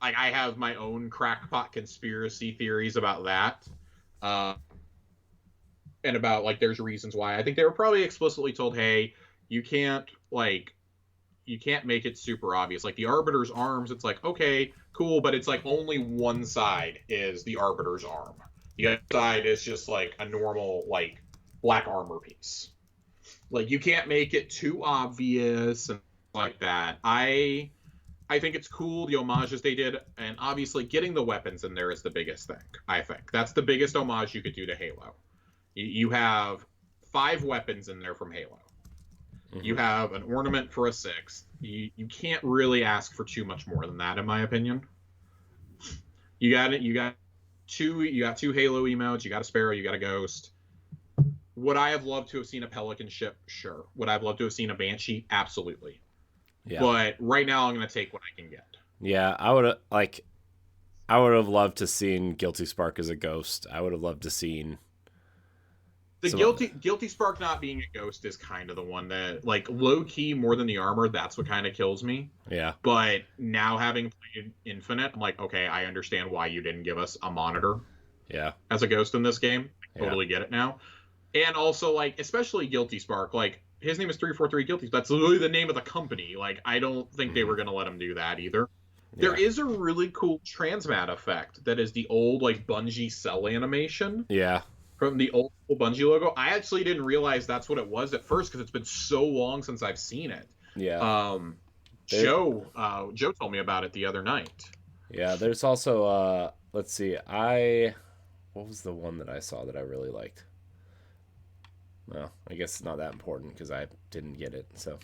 like, I have my own crackpot conspiracy theories about that. And about, like, there's reasons why. I think they were probably explicitly told, hey, you can't make it super obvious. Like, the Arbiter's arms, it's like, okay, cool, but it's like only one side is the Arbiter's arm. The other side is just like a normal, like, black armor piece. Like, you can't make it too obvious and like that. I think it's cool, the homages they did, and obviously getting the weapons in there is the biggest thing, I think. That's the biggest homage you could do to Halo. You have 5 weapons in there from Halo. Mm-hmm. You have an ornament for a 6th. You can't really ask for too much more than that, in my opinion. You got 2 Halo emotes, you got a Sparrow, you got a Ghost. Would I have loved to have seen a Pelican ship? Sure. Would I have loved to have seen a Banshee? Absolutely. Yeah. But right now I'm going to take what I can get. Yeah, I would have loved to seen Guilty Spark as a Ghost. I would have loved to seen the Guilty Spark not being a ghost is kind of the one that, like, low key more than the armor, that's what kind of kills me. Yeah. But now having played Infinite, I'm like, okay, I understand why you didn't give us a monitor. Yeah. As a ghost in this game. I totally get it now. And also, like, especially Guilty Spark, like, his name is 343 Guilty. That's literally the name of the company. Like, I don't think they were going to let him do that either. Yeah. There is a really cool transmat effect that is the old, like, Bungie cell animation. Yeah. From the old Bungie logo. I actually didn't realize that's what it was at first because it's been so long since I've seen it. Yeah. Joe told me about it the other night. Yeah, there's also let's see, what was the one that I saw that I really liked? Well, I guess it's not that important because I didn't get it. So,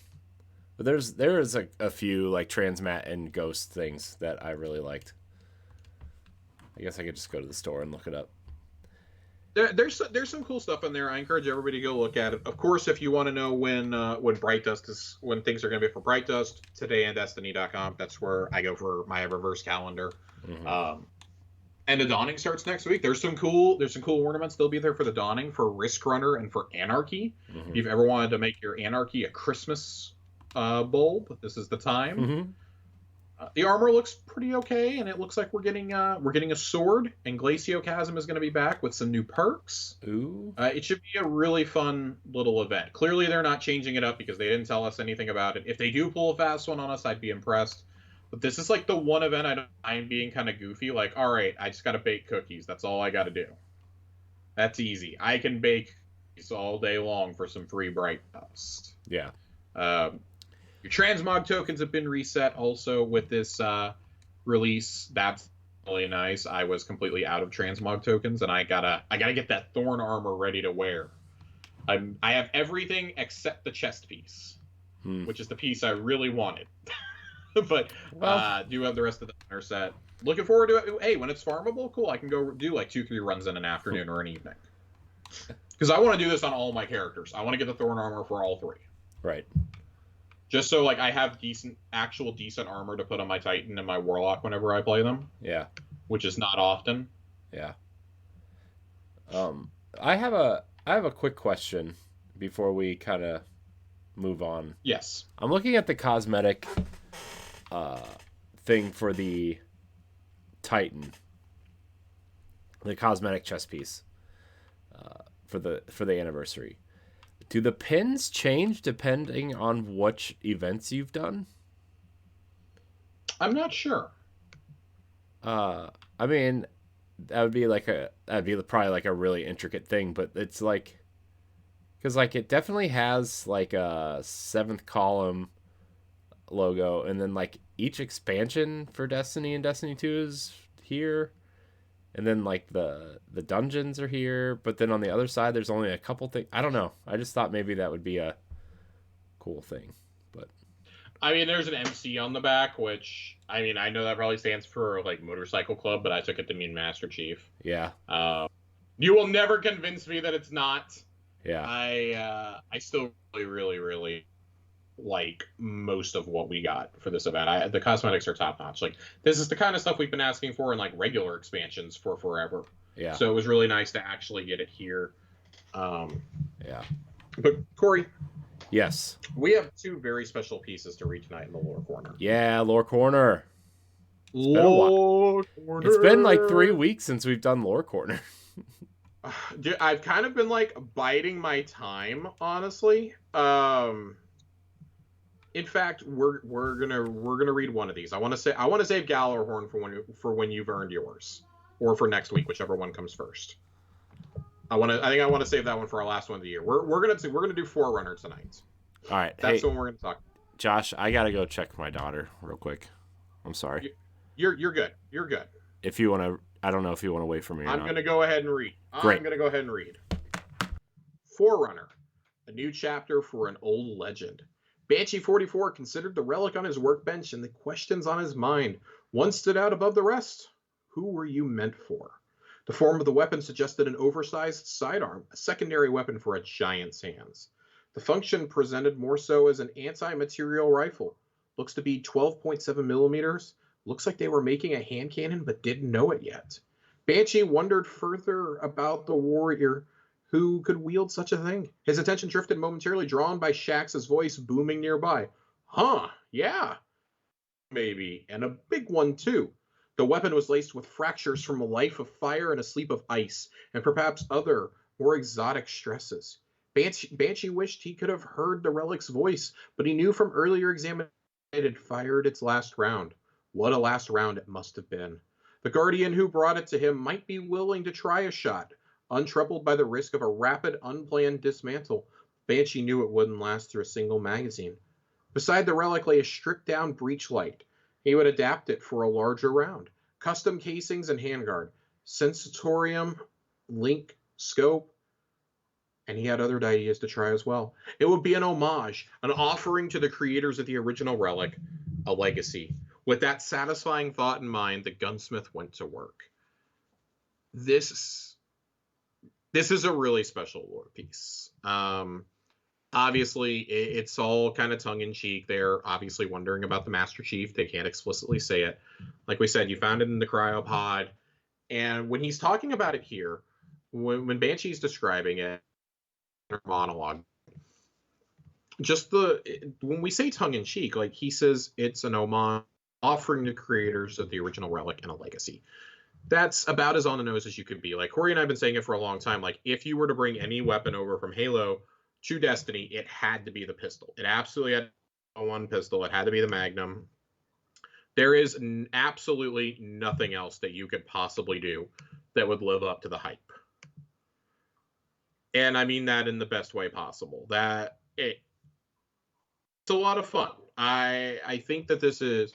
but there is a few like transmat and ghost things that I really liked. I guess I could just go to the store and look it up. There's some cool stuff in there. I encourage everybody to go look at it. Of course, if you want to know when Bright Dust is, when things are going to be for Bright Dust, todayandDestiny.com. That's where I go for my Eververse calendar. Mm-hmm. And the Dawning starts next week. There's some cool ornaments. They'll be there for the Dawning, for Risk Runner, and for Anarchy. Mm-hmm. If you've ever wanted to make your Anarchy a Christmas bulb, this is the time. Mm-hmm. The armor looks pretty okay, and it looks like we're getting a sword, and Glacio Chasm is going to be back with some new perks. Ooh. It should be a really fun little event. Clearly, they're not changing it up because they didn't tell us anything about it. If they do pull a fast one on us, I'd be impressed. But this is like the one event I don't mind being kind of goofy. Like, all right, I just got to bake cookies. That's all I got to do. That's easy. I can bake cookies all day long for some free Bright Dust. Yeah. Your transmog tokens have been reset also with this release. That's really nice. I was completely out of transmog tokens, and I gotta get that Thorn armor ready to wear. I have everything except the chest piece, which is the piece I really wanted. But do have the rest of the inner set. Looking forward to it. Hey, when it's farmable, cool. I can go do like 2-3 runs in an afternoon or an evening. Because I want to do this on all my characters. I want to get the Thorn armor for all 3. Right. Just so, like, I have decent armor to put on my Titan and my Warlock whenever I play them. Yeah. Which is not often. Yeah. I have a quick question before we kind of move on. Yes. I'm looking at the cosmetic thing for the Titan. The cosmetic chest piece for the anniversary. Do the pins change depending on which events you've done? I'm not sure. I mean, that'd be probably like a really intricate thing, but it's like, because like it definitely has like a 7th column logo, and then like each expansion for Destiny and Destiny 2 is here. And then, like, the dungeons are here, but then on the other side, there's only a couple things. I don't know. I just thought maybe that would be a cool thing. But I mean, there's an MC on the back, which, I mean, I know that probably stands for, like, Motorcycle Club, but I took it to mean Master Chief. Yeah. You will never convince me that it's not. Yeah. I still really, really, really like most of what we got for this event. The cosmetics are top notch. Like this is the kind of stuff we've been asking for in like regular expansions for forever. Yeah. So it was really nice to actually get it here. Yeah. But Corey, Yes. we have two very special pieces to read tonight in the lore corner. Yeah, lore corner. It's been a while. Lore corner. It's been like 3 weeks since we've done lore corner. Dude, I've kind of been like biding my time, honestly. In fact, we're gonna read one of these. I want to save Gallarhorn for when you've earned yours, or for next week, whichever one comes first. I think I want to save that one for our last one of the year. We're gonna do Forerunner tonight. All right, That's the one we're gonna talk. Josh, I gotta go check my daughter real quick. I'm sorry. You're good. You're good. If you want to, I don't know if you want to wait for me. I'm gonna go ahead and read. Great. I'm gonna go ahead and read. Forerunner, a new chapter for an old legend. Banshee 44 considered the relic on his workbench and the questions on his mind. One stood out above the rest. Who were you meant for? The form of the weapon suggested an oversized sidearm, a secondary weapon for a giant's hands. The function presented more so as an anti-material rifle. Looks to be 12.7 millimeters. Looks like they were making a hand cannon but didn't know it yet. Banshee wondered further about the warrior who could wield such a thing. His attention drifted momentarily, drawn by Shax's voice booming nearby. Huh, yeah, maybe, and a big one too. The weapon was laced with fractures from a life of fire and a sleep of ice, and perhaps other, more exotic stresses. Banshee wished he could have heard the relic's voice, but he knew from earlier examination it had fired its last round. What a last round it must have been. The guardian who brought it to him might be willing to try a shot. Untroubled by the risk of a rapid, unplanned dismantle, Banshee knew it wouldn't last through a single magazine. Beside the relic lay a stripped-down breech light. He would adapt it for a larger round. Custom casings and handguard, sensatorium, link, scope, and he had other ideas to try as well. It would be an homage, an offering to the creators of the original relic, a legacy. With that satisfying thought in mind, the gunsmith went to work. This is a really special lore piece. Obviously, it's all kind of tongue-in-cheek. They're obviously wondering about the Master Chief. They can't explicitly say it. Like we said, you found it in the cryopod. And when he's talking about it here, when Banshee's describing it in her monologue, when we say tongue-in-cheek, like he says it's an homage offering to creators of the original relic and a legacy. That's about as on the nose as you could be. Like Corey and I have been saying it for a long time. Like if you were to bring any weapon over from Halo to Destiny, it had to be the pistol. It absolutely had one pistol. It had to be the Magnum. There is absolutely nothing else that you could possibly do that would live up to the hype. And I mean that in the best way possible. It's a lot of fun. I think that this is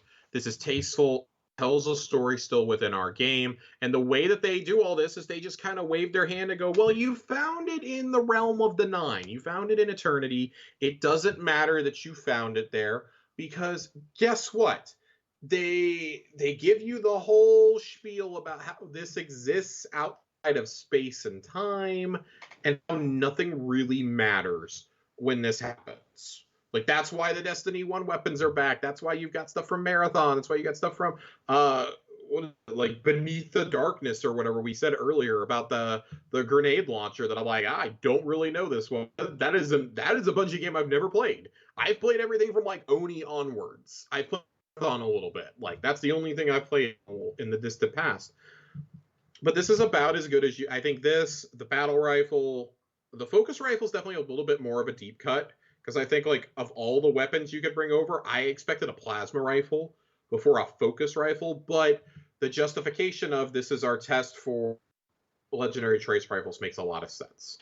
tasteful, tells a story still within our game. And the way that they do all this is they just kind of wave their hand and go, well, you found it in the realm of the Nine. You found it in eternity. It doesn't matter that you found it there, because guess what? They give you the whole spiel about how this exists outside of space and time, and how nothing really matters when this happens. Like, that's why the Destiny 1 weapons are back. That's why you've got stuff from Marathon. That's why you got stuff from, like, Beneath the Darkness or whatever we said earlier about the grenade launcher that I'm like, I don't really know this one. That is a Bungie game I've never played. I've played everything from, like, Oni onwards. I've played Marathon a little bit. Like, that's the only thing I've played in the distant past. But this is about as good as you... I think the battle rifle... The focus rifle is definitely a little bit more of a deep cut. Because I think, like, of all the weapons you could bring over, I expected a plasma rifle before a focus rifle. But the justification of this is our test for legendary trace rifles makes a lot of sense.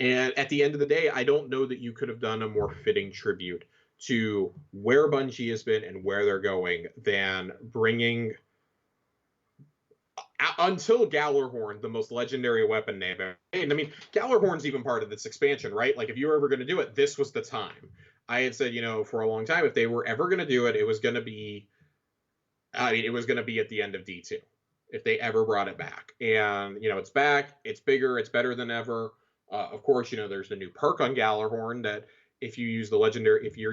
And at the end of the day, I don't know that you could have done a more fitting tribute to where Bungie has been and where they're going than bringing... Until Gallarhorn, the most legendary weapon name ever. And I mean, Gallarhorn's even part of this expansion, right? Like, if you were ever going to do it, this was the time. I had said, for a long time, if they were ever going to do it, it was going to be, it was going to be at the end of D2, if they ever brought it back. And, it's back, it's bigger, it's better than ever. Of course, there's the new perk on Gallarhorn that if you're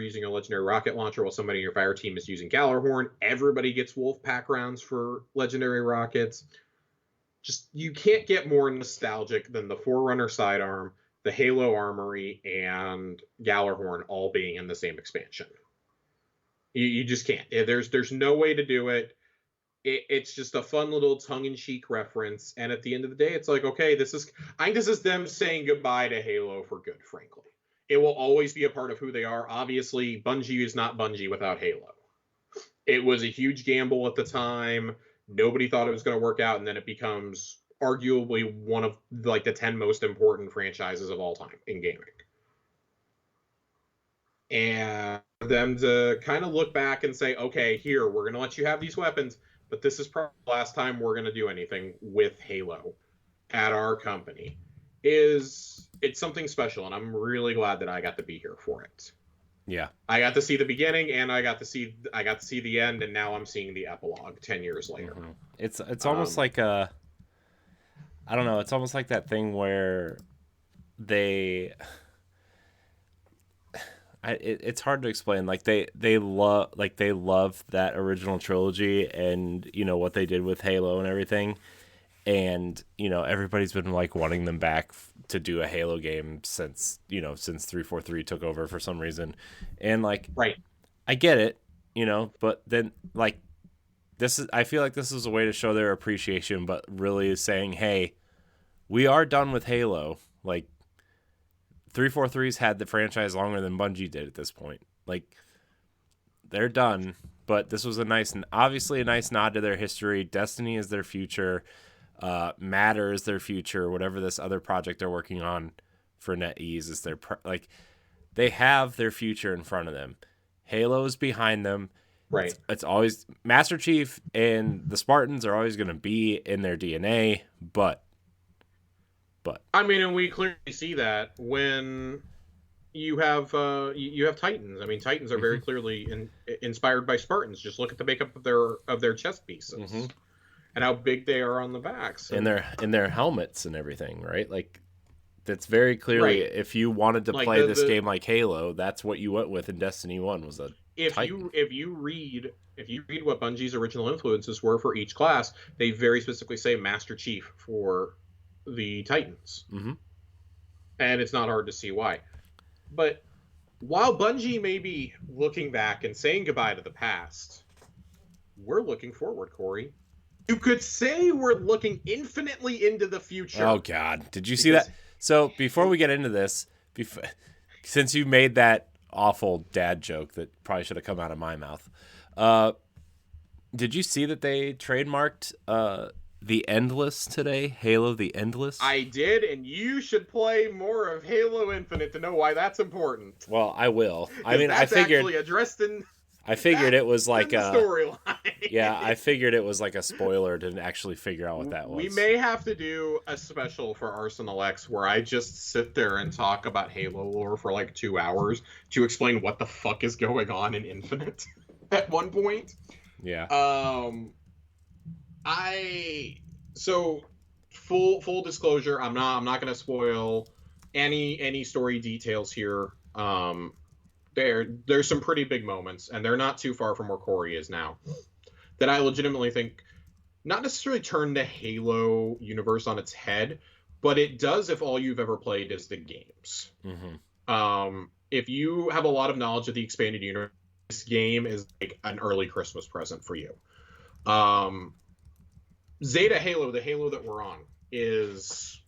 using a legendary rocket launcher while somebody in your fire team is using Gallarhorn, everybody gets wolf pack rounds for legendary rockets. Just, you can't get more nostalgic than the Forerunner sidearm, the Halo Armory, and Gallarhorn all being in the same expansion. You just can't. There's no way to do it. It's just a fun little tongue-in-cheek reference, and at the end of the day, it's like, okay, I think this is them saying goodbye to Halo for good, frankly. It will always be a part of who they are. Obviously, Bungie is not Bungie without Halo. It was a huge gamble at the time. Nobody thought it was going to work out, and then it becomes arguably one of like the 10 most important franchises of all time in gaming. And for them to kind of look back and say, okay, here, we're going to let you have these weapons, but this is probably the last time we're going to do anything with Halo at our company, it's something special, and I'm really glad that I got to be here for it. Yeah. I got to see the beginning, and I got to see the end, and now I'm seeing the epilogue 10 years later. Mm-hmm. It's almost like I don't know, it's almost like that thing where it's hard to explain. Like they love that original trilogy, and you know what they did with Halo and everything, and you know everybody's been like wanting them back to do a Halo game since 343 took over for some reason, and like right, I get it, you know, but then like I feel like this is a way to show their appreciation, but really saying, hey, we are done with Halo. Like 343's had the franchise longer than Bungie did at this point. Like, they're done, but this was obviously a nice nod to their history. Destiny is their future. Matter is their future. Whatever this other project they're working on for NetEase is they have their future in front of them. Halo is behind them. Right. It's always Master Chief and the Spartans are always going to be in their DNA, but I mean, and we clearly see that when you have Titans. I mean, Titans are very clearly inspired by Spartans. Just look at the makeup of their chest pieces and how big they are on the backs, and their helmets and everything, right? Like that's very clearly if you wanted to play this game like Halo, that's what you went with in Destiny 1 was a Titan. If you read what Bungie's original influences were for each class, they very specifically say Master Chief for the Titans. And it's not hard to see why. But while Bungie may be looking back and saying goodbye to the past, we're looking forward, Corey. You could say we're looking infinitely into the future. Oh, God. Did you see that? So before we get into this, since you made that awful dad joke that probably should have come out of my mouth, did you see that they trademarked The Endless today? Halo The Endless? I did, and you should play more of Halo Infinite to know why that's important. Well, I will. I mean, I figured actually addressed in. I figured it was like a storyline. Yeah, I figured it was like a spoiler to actually figure out what that was. We may have to do a special for Arsenal X where I just sit there and talk about Halo lore for like 2 hours to explain what the fuck is going on in Infinite at one point. Yeah. So full disclosure, I'm not going to spoil any story details here. There's some pretty big moments, and they're not too far from where Corey is now, that I legitimately think not necessarily turn the Halo universe on its head, but it does if all you've ever played is the games. If you have a lot of knowledge of the expanded universe, this game is like an early Christmas present for you. Zeta Halo, the Halo that we're on, it's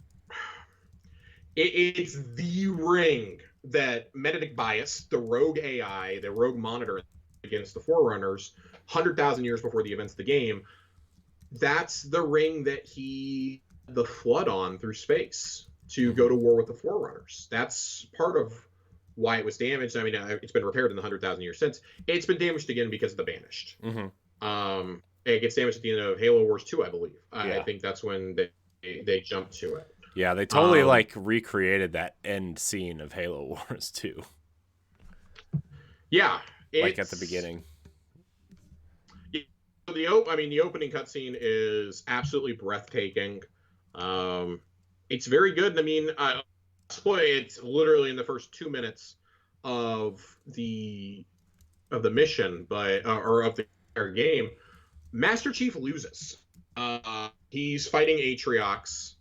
the ring that Metadic Bias, the rogue AI, the rogue monitor against the Forerunners, 100,000 years before the events of the game, that's the ring that he the Flood on through space to go to war with the Forerunners. That's part of why it was damaged. I mean, it's been repaired in the 100,000 years since. It's been damaged again because of the Banished. It gets damaged at the end of Halo Wars 2, I believe. I think that's when they jumped to it. Yeah, they totally recreated that end scene of Halo Wars 2. Yeah, like at the beginning. The opening cutscene is absolutely breathtaking. It's very good. I mean, it's literally in the first 2 minutes. of the mission, but or of the entire game, Master Chief loses. He's fighting Atriox,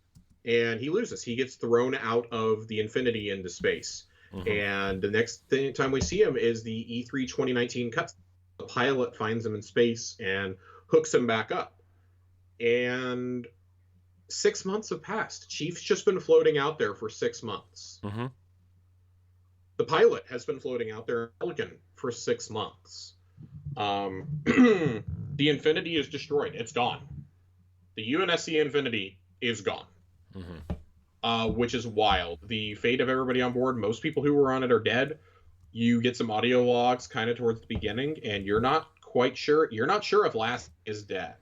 and he loses. He gets thrown out of the Infinity into space. Mm-hmm. And the next time we see him is the E3 2019 cut. The pilot finds him in space and hooks him back up. And 6 months have passed. Chief's just been floating out there for 6 months. Mm-hmm. The pilot has been floating out there in Pelican for 6 months. The Infinity is destroyed. It's gone. The UNSC Infinity is gone. Mm-hmm. Which is wild. The fate of everybody on board, most people who were on it are dead. You get some audio logs kind of towards the beginning, and you're not quite sure. You're not sure if Lasky is dead.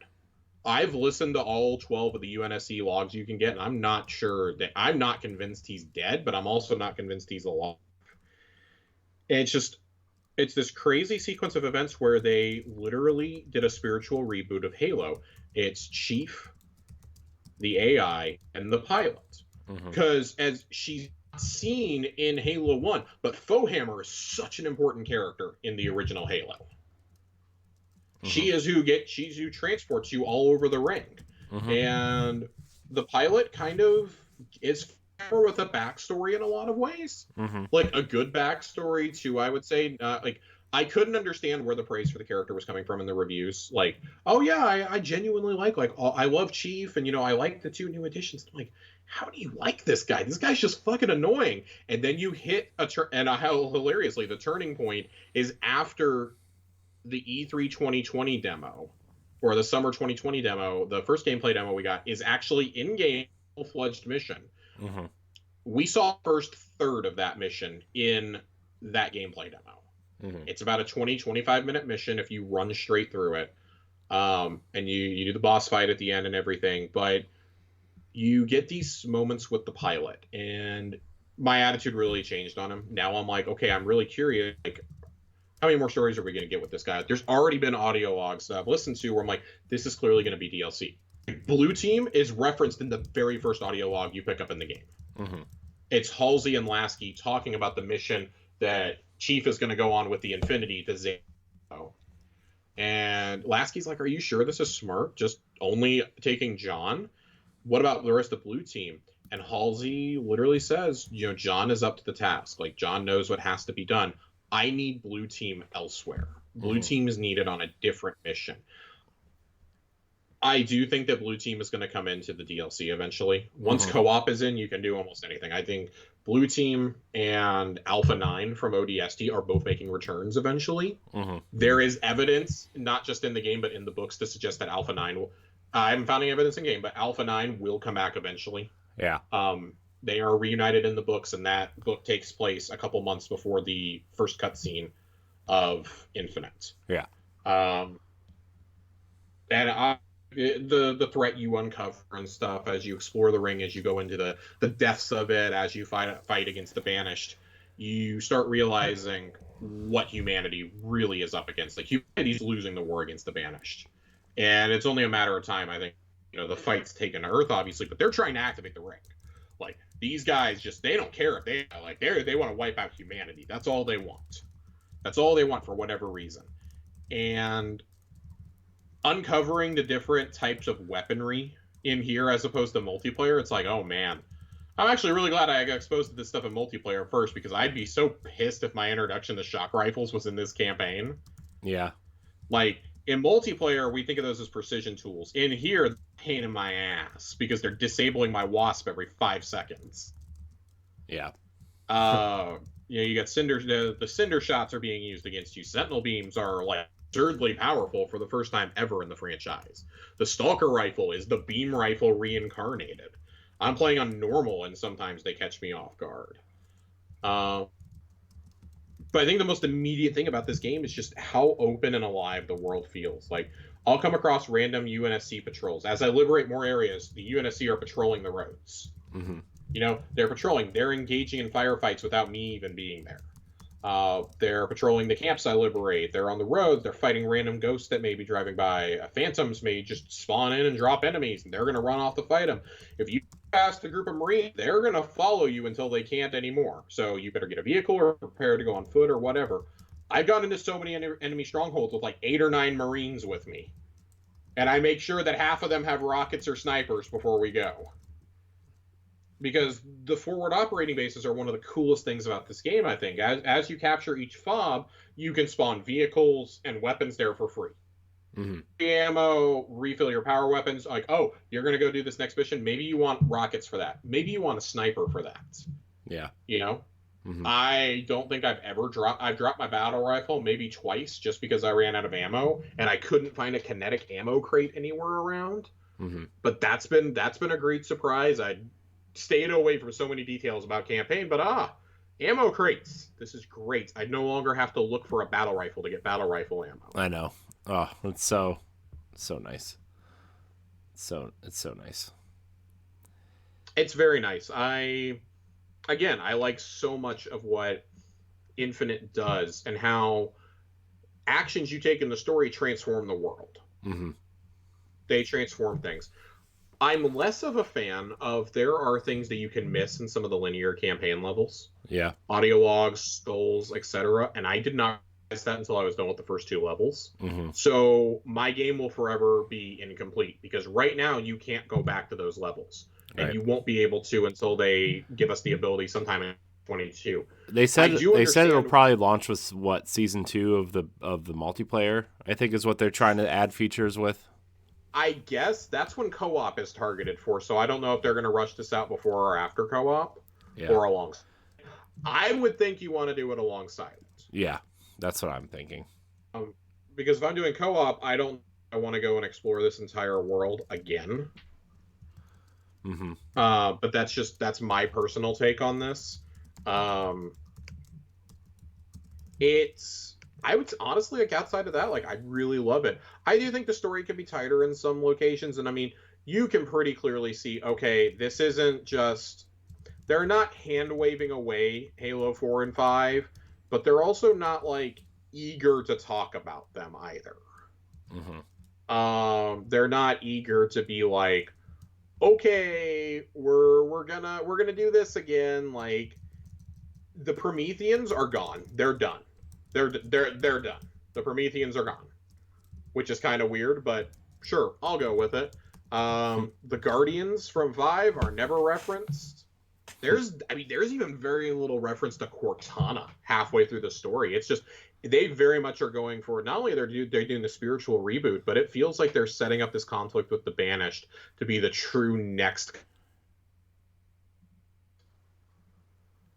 I've listened to all 12 of the UNSC logs you can get, and I'm not convinced he's dead, but I'm also not convinced he's alive. And it's this crazy sequence of events where they literally did a spiritual reboot of Halo. It's Chief, the AI, and the pilot. Because as she's seen in Halo 1, but Foehammer is such an important character in the original Halo. Mm-hmm. She's who transports you all over the ring. Mm-hmm. And the pilot kind of is with a backstory in a lot of ways. Mm-hmm. Like a good backstory too, I would say. I couldn't understand where the praise for the character was coming from in the reviews. Like, oh yeah, I genuinely I love Chief, and I like the 2 new additions. I'm like, how do you like this guy? This guy's just fucking annoying. And then you hit how hilariously the turning point is after the E3 2020 demo, or the summer 2020 demo. The first gameplay demo we got is actually in-game, full-fledged mission. Mm-hmm. We saw the first third of that mission in that gameplay demo. Mm-hmm. It's about a 20-25 minute mission if you run straight through it. And you do the boss fight at the end and everything, but you get these moments with the pilot, and my attitude really changed on him. Now I'm like, okay, I'm really curious, like, how many more stories are we going to get with this guy? There's already been audio logs that I've listened to where I'm like, this is clearly going to be DLC. Blue Team is referenced in the very first audio log you pick up in the game. Mm-hmm. It's Halsey and Lasky talking about the mission that Chief is going to go on with the Infinity to Zero. And Lasky's like, are you sure this is smart? Just only taking John? What about the rest of Blue Team? And Halsey literally says, John is up to the task. Like, John knows what has to be done. I need Blue Team elsewhere. Blue Team is needed on a different mission. I do think that Blue Team is going to come into the DLC eventually. Once co-op is in, you can do almost anything. I think Blue Team and Alpha 9 from ODST are both making returns eventually. Mm-hmm. There is evidence, not just in the game, but in the books, to suggest that Alpha 9 will... I haven't found any evidence in game, but Alpha 9 will come back eventually. Yeah. They are reunited in the books, and that book takes place a couple months before the first cutscene of Infinite. Yeah. The threat you uncover and stuff as you explore the ring, as you go into the depths of it, as you fight against the Banished, you start realizing what humanity really is up against. Like, humanity's losing the war against the Banished. And it's only a matter of time, I think. The fight's taken Earth, obviously, but they're trying to activate the ring. Like, these guys they don't care if they want to wipe out humanity. That's all they want. That's all they want for whatever reason. And uncovering the different types of weaponry in here as opposed to multiplayer, it's like, oh man. I'm actually really glad I got exposed to this stuff in multiplayer first, because I'd be so pissed if my introduction to shock rifles was in this campaign. Yeah. Like, in multiplayer, we think of those as precision tools. In here, they're a pain in my ass because they're disabling my wasp every 5 seconds. Yeah. You got cinder. The cinder shots are being used against you. Sentinel beams are like absurdly powerful for the first time ever in the franchise. The Stalker rifle is the beam rifle reincarnated. I'm playing on normal, and sometimes they catch me off guard. But I think the most immediate thing about this game is just how open and alive the world feels. Like, I'll come across random UNSC patrols. As I liberate more areas, the UNSC are patrolling the roads. Mm-hmm. They're patrolling. They're engaging in firefights without me even being there. They're patrolling the camps I liberate. They're on the road. They're fighting random ghosts that may be driving by. Phantoms may just spawn in and drop enemies, and they're going to run off to fight them. If you past a group of Marines, they're going to follow you until they can't anymore. So you better get a vehicle or prepare to go on foot or whatever. I've gone into so many enemy strongholds with like 8 or 9 Marines with me. And I make sure that half of them have rockets or snipers before we go. Because the forward operating bases are one of the coolest things about this game, I think. As you capture each fob, you can spawn vehicles and weapons there for free. Mm-hmm. Ammo, refill your power weapons. Like, oh, you're going to go do this next mission. Maybe you want rockets for that. Maybe you want a sniper for that. Yeah. You know? Mm-hmm. I don't think I've dropped my battle rifle maybe twice just because I ran out of ammo and I couldn't find a kinetic ammo crate anywhere around. Mm-hmm. But that's been a great surprise. I stayed away from so many details about campaign, but ammo crates. This is great. I no longer have to look for a battle rifle to get battle rifle ammo. I know. Oh, it's so nice. It's so nice. It's very nice. I like so much of what Infinite does and how actions you take in the story transform the world. Mm-hmm. They transform things. I'm less of a fan of there are things that you can miss in some of the linear campaign levels. Yeah. Audio logs, skulls, etc. And I did not realize that until I was done with the first 2 levels. Mm-hmm. So my game will forever be incomplete because right now you can't go back to those levels. And you won't be able to until they give us the ability sometime in 2022. They said it'll probably launch with season 2 of the multiplayer, I think is what they're trying to add features with. I guess that's when co-op is targeted for, so I don't know if they're going to rush this out before or after co-op or alongside. I would think you want to do it alongside it. Yeah, that's what I'm thinking. Because if I'm doing co-op, I want to go and explore this entire world again. Mm-hmm. But that's my personal take on this. I would honestly, like, outside of that, like, I really love it. I do think the story could be tighter in some locations, and I mean, you can pretty clearly see, okay, this isn't just, they're not hand-waving away Halo 4 and 5, but they're also not, like, eager to talk about them either. Mm-hmm. They're not eager to be like, okay, we're gonna do this again. Like, the Prometheans are gone. They're done. They're done. The Prometheans are gone, which is kind of weird, but sure, I'll go with it. The Guardians from 5 are never referenced. There's even very little reference to Cortana halfway through the story. It's just they very much are going for, not only they're doing the spiritual reboot, but it feels like they're setting up this conflict with the Banished to be the true next.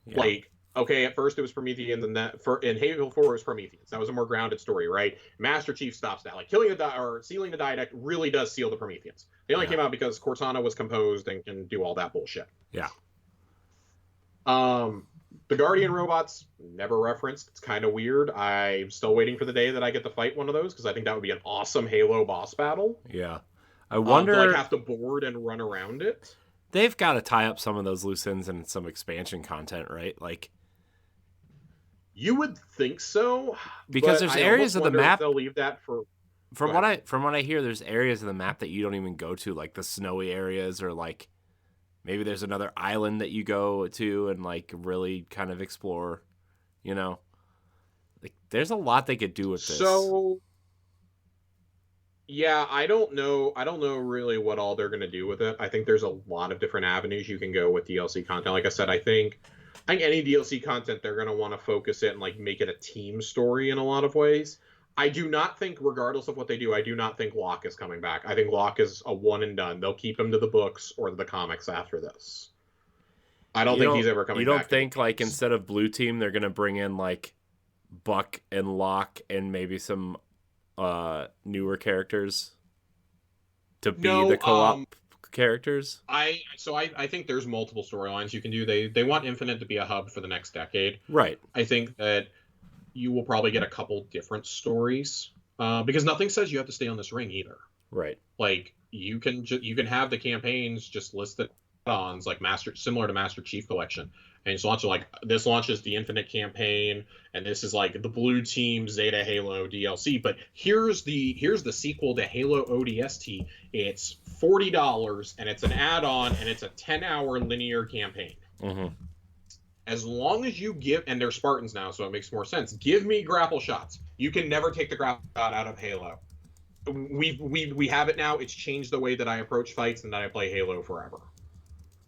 Yeah. Like, okay, at first it was Prometheans, and in Halo 4 it was Prometheans. That was a more grounded story, right? Master Chief stops that. Like, sealing the Diadact really does seal the Prometheans. They only came out because Cortana was composed and can do all that bullshit. Yeah. The Guardian robots, never referenced. It's kind of weird. I'm still waiting for the day that I get to fight one of those, because I think that would be an awesome Halo boss battle. Yeah. I wonder... to, like, have to board and run around it. They've got to tie up some of those loose ends and some expansion content, right? Like... You would think so, because there's areas of the map they'll leave that for. From what I hear, there's areas of the map that you don't even go to, like the snowy areas, or like maybe there's another island that you go to and like really kind of explore. You know, like there's a lot they could do with this. So, yeah, I don't know really what all they're gonna do with it. I think there's a lot of different avenues you can go with DLC content. Like I said, I think any DLC content, they're going to want to focus it and like make it a team story in a lot of ways. I do not think, regardless of what they do, I do not think Locke is coming back. I think Locke is a one and done. They'll keep him to the books or the comics after this. I don't think he's ever coming back. You don't think, like, instead of Blue Team, they're going to bring in, like, Buck and Locke and maybe some newer characters to be the co-op characters? I think there's multiple storylines you can do. They want Infinite to be a hub for the next decade. Right. I think that you will probably get a couple different stories because nothing says you have to stay on this ring either. Right. Like, you can have the campaigns just listed add-ons like similar to Master Chief Collection. And it's launching like this launches the Infinite campaign, and this is like the Blue Team Zeta Halo DLC. But here's the sequel to Halo ODST. It's $40, and it's an add-on, and it's a 10-hour linear campaign. Mm-hmm. As long as you give, and they're Spartans now, so it makes more sense. Give me grapple shots. You can never take the grapple shot out of Halo. We have it now. It's changed the way that I approach fights and that I play Halo forever.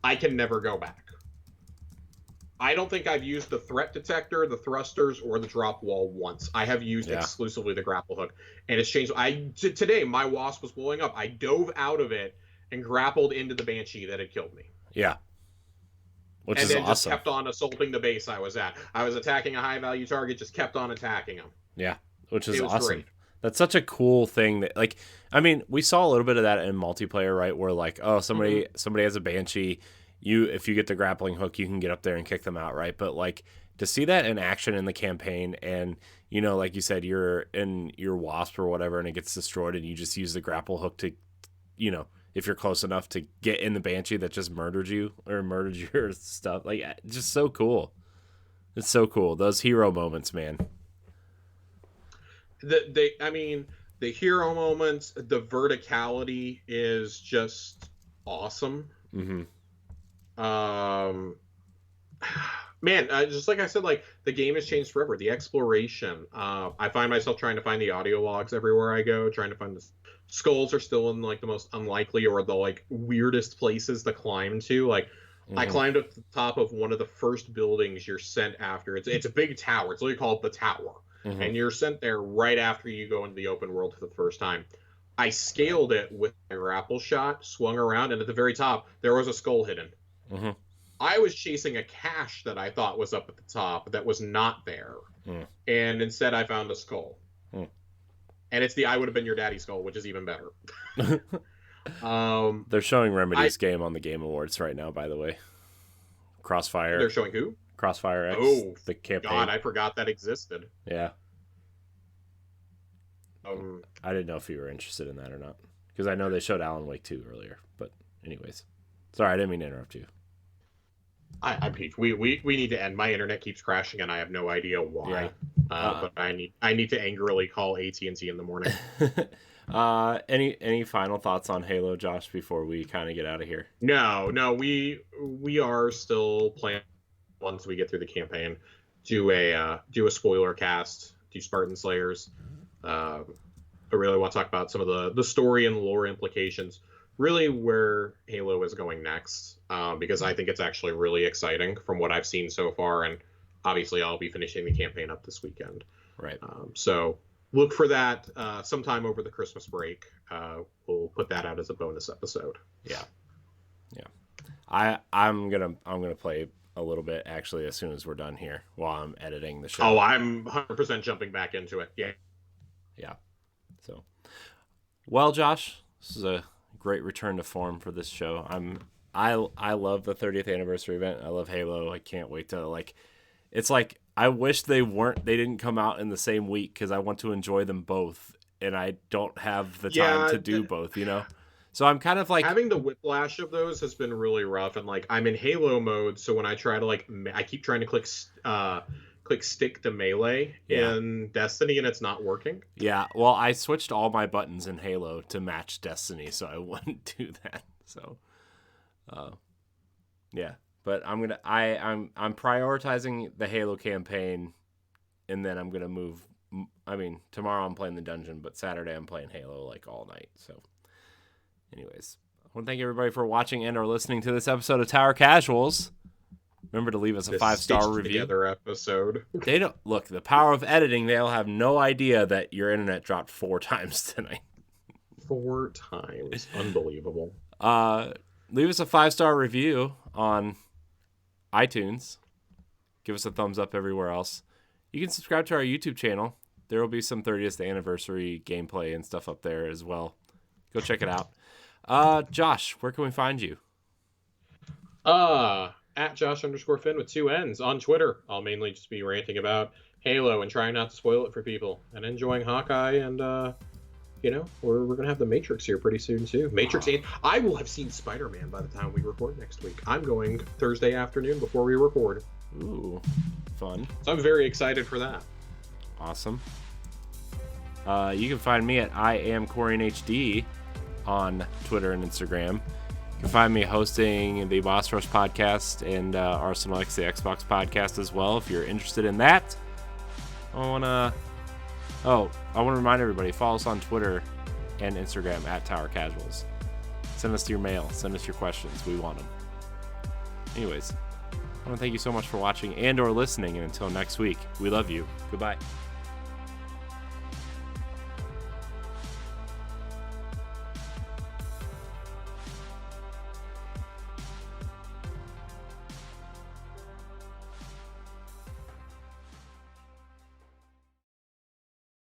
I can never go back. I don't think I've used the threat detector, the thrusters, or the drop wall once. I have used exclusively the grapple hook, and it's changed. Today, my Wasp was blowing up. I dove out of it and grappled into the Banshee that had killed me. Yeah. Which is awesome. And then just kept on assaulting the base I was at. I was attacking a high-value target, just kept on attacking them. Yeah, which is awesome. Great. That's such a cool thing that, like, I mean, we saw a little bit of that in multiplayer, right? Where like, oh, somebody has a Banshee. If you get the grappling hook, you can get up there and kick them out, right? But like to see that in action in the campaign, and you know, like you said, you're in your Wasp or whatever, and it gets destroyed, and you just use the grapple hook to, you know, if you're close enough to get in the Banshee that just murdered you or murdered your stuff, like just so cool. It's so cool. Those hero moments, man. The hero moments, the verticality is just awesome. Mm-hmm. Man, just like I said, like the game has changed forever. The exploration, I find myself trying to find the audio logs everywhere I go, trying to find the skulls are still in like the most unlikely or the like weirdest places to climb to. Like I climbed up to the top of one of the first buildings you're sent after. It's a big tower. It's literally called the Tower. And you're sent there right after you go into the open world for the first time. I scaled it with my grapple shot, swung around, and at the very top, there was a skull hidden. Mm-hmm. I was chasing a cache that I thought was up at the top that was not there. And instead I found a skull. And it's the I Would Have Been Your Daddy skull, which is even better. They're showing Remedy's game on the Game Awards right now, by the way. Crossfire. They're showing who? Crossfire X. Oh, the campaign. God, I forgot that existed. Yeah. I didn't know if you were interested in that or not. Because I know they showed Alan Wake 2 earlier. But anyways. Sorry, I didn't mean to interrupt you. I'm Peach. We need to end. My internet keeps crashing, and I have no idea why. Yeah. But I need to angrily call AT&T in the morning. Any final thoughts on Halo, Josh, before we kind of get out of here? No. We are still planning once we get through the campaign, do a spoiler cast, do Spartan Slayers. I really want to talk about some of the story and lore implications. Really where Halo is going next, because I think it's actually really exciting from what I've seen so far, and obviously I'll be finishing the campaign up this weekend. Right. So look for that sometime over the Christmas break. We'll put that out as a bonus episode. Yeah. I'm gonna play a little bit actually as soon as we're done here while I'm editing the show. Oh, I'm 100% jumping back into it. Yeah. So, well, Josh, this is a great return to form for this show. I love the 30th anniversary event. I love Halo. I can't wait to it's like I wish they didn't come out in the same week because I want to enjoy them both and I don't have the time to do both, you know? So I'm kind of like having the whiplash of those has been really rough, and like I'm in Halo mode, so when I try to I keep trying to click stick to melee in Destiny, and it's not working. Yeah, well, I switched all my buttons in Halo to match Destiny, so I wouldn't do that. So, but I'm prioritizing the Halo campaign, and then I'm gonna move. I mean, tomorrow I'm playing the dungeon, but Saturday I'm playing Halo like all night. So, anyways, I want to thank everybody for watching and or listening to this episode of Tower Casuals. Remember to leave us a 5-star review. Episode. They don't look the power of editing. They'll have no idea that your internet dropped 4 times tonight. 4 times, unbelievable. Leave us a 5-star review on iTunes. Give us a thumbs up everywhere else. You can subscribe to our YouTube channel. There will be some 30th anniversary gameplay and stuff up there as well. Go check it out. Josh, where can we find you? At Josh_Finn with 2 N's on Twitter. I'll mainly just be ranting about Halo and trying not to spoil it for people and enjoying Hawkeye and we're gonna have the Matrix here pretty soon too. Matrix 8. I will have seen Spider-Man by the time we record next week. I'm going Thursday afternoon before we record. Ooh, fun. So I'm very excited for that. Awesome. You can find me at I am CorianHD on Twitter and Instagram. You can find me hosting the Boss Rush podcast and Arsenal X, the Xbox podcast as well, if you're interested in that. I want to remind everybody, follow us on Twitter and Instagram at Tower Casuals. Send us your mail. Send us your questions. We want them. Anyways, I want to thank you so much for watching and or listening. And until next week, we love you. Goodbye.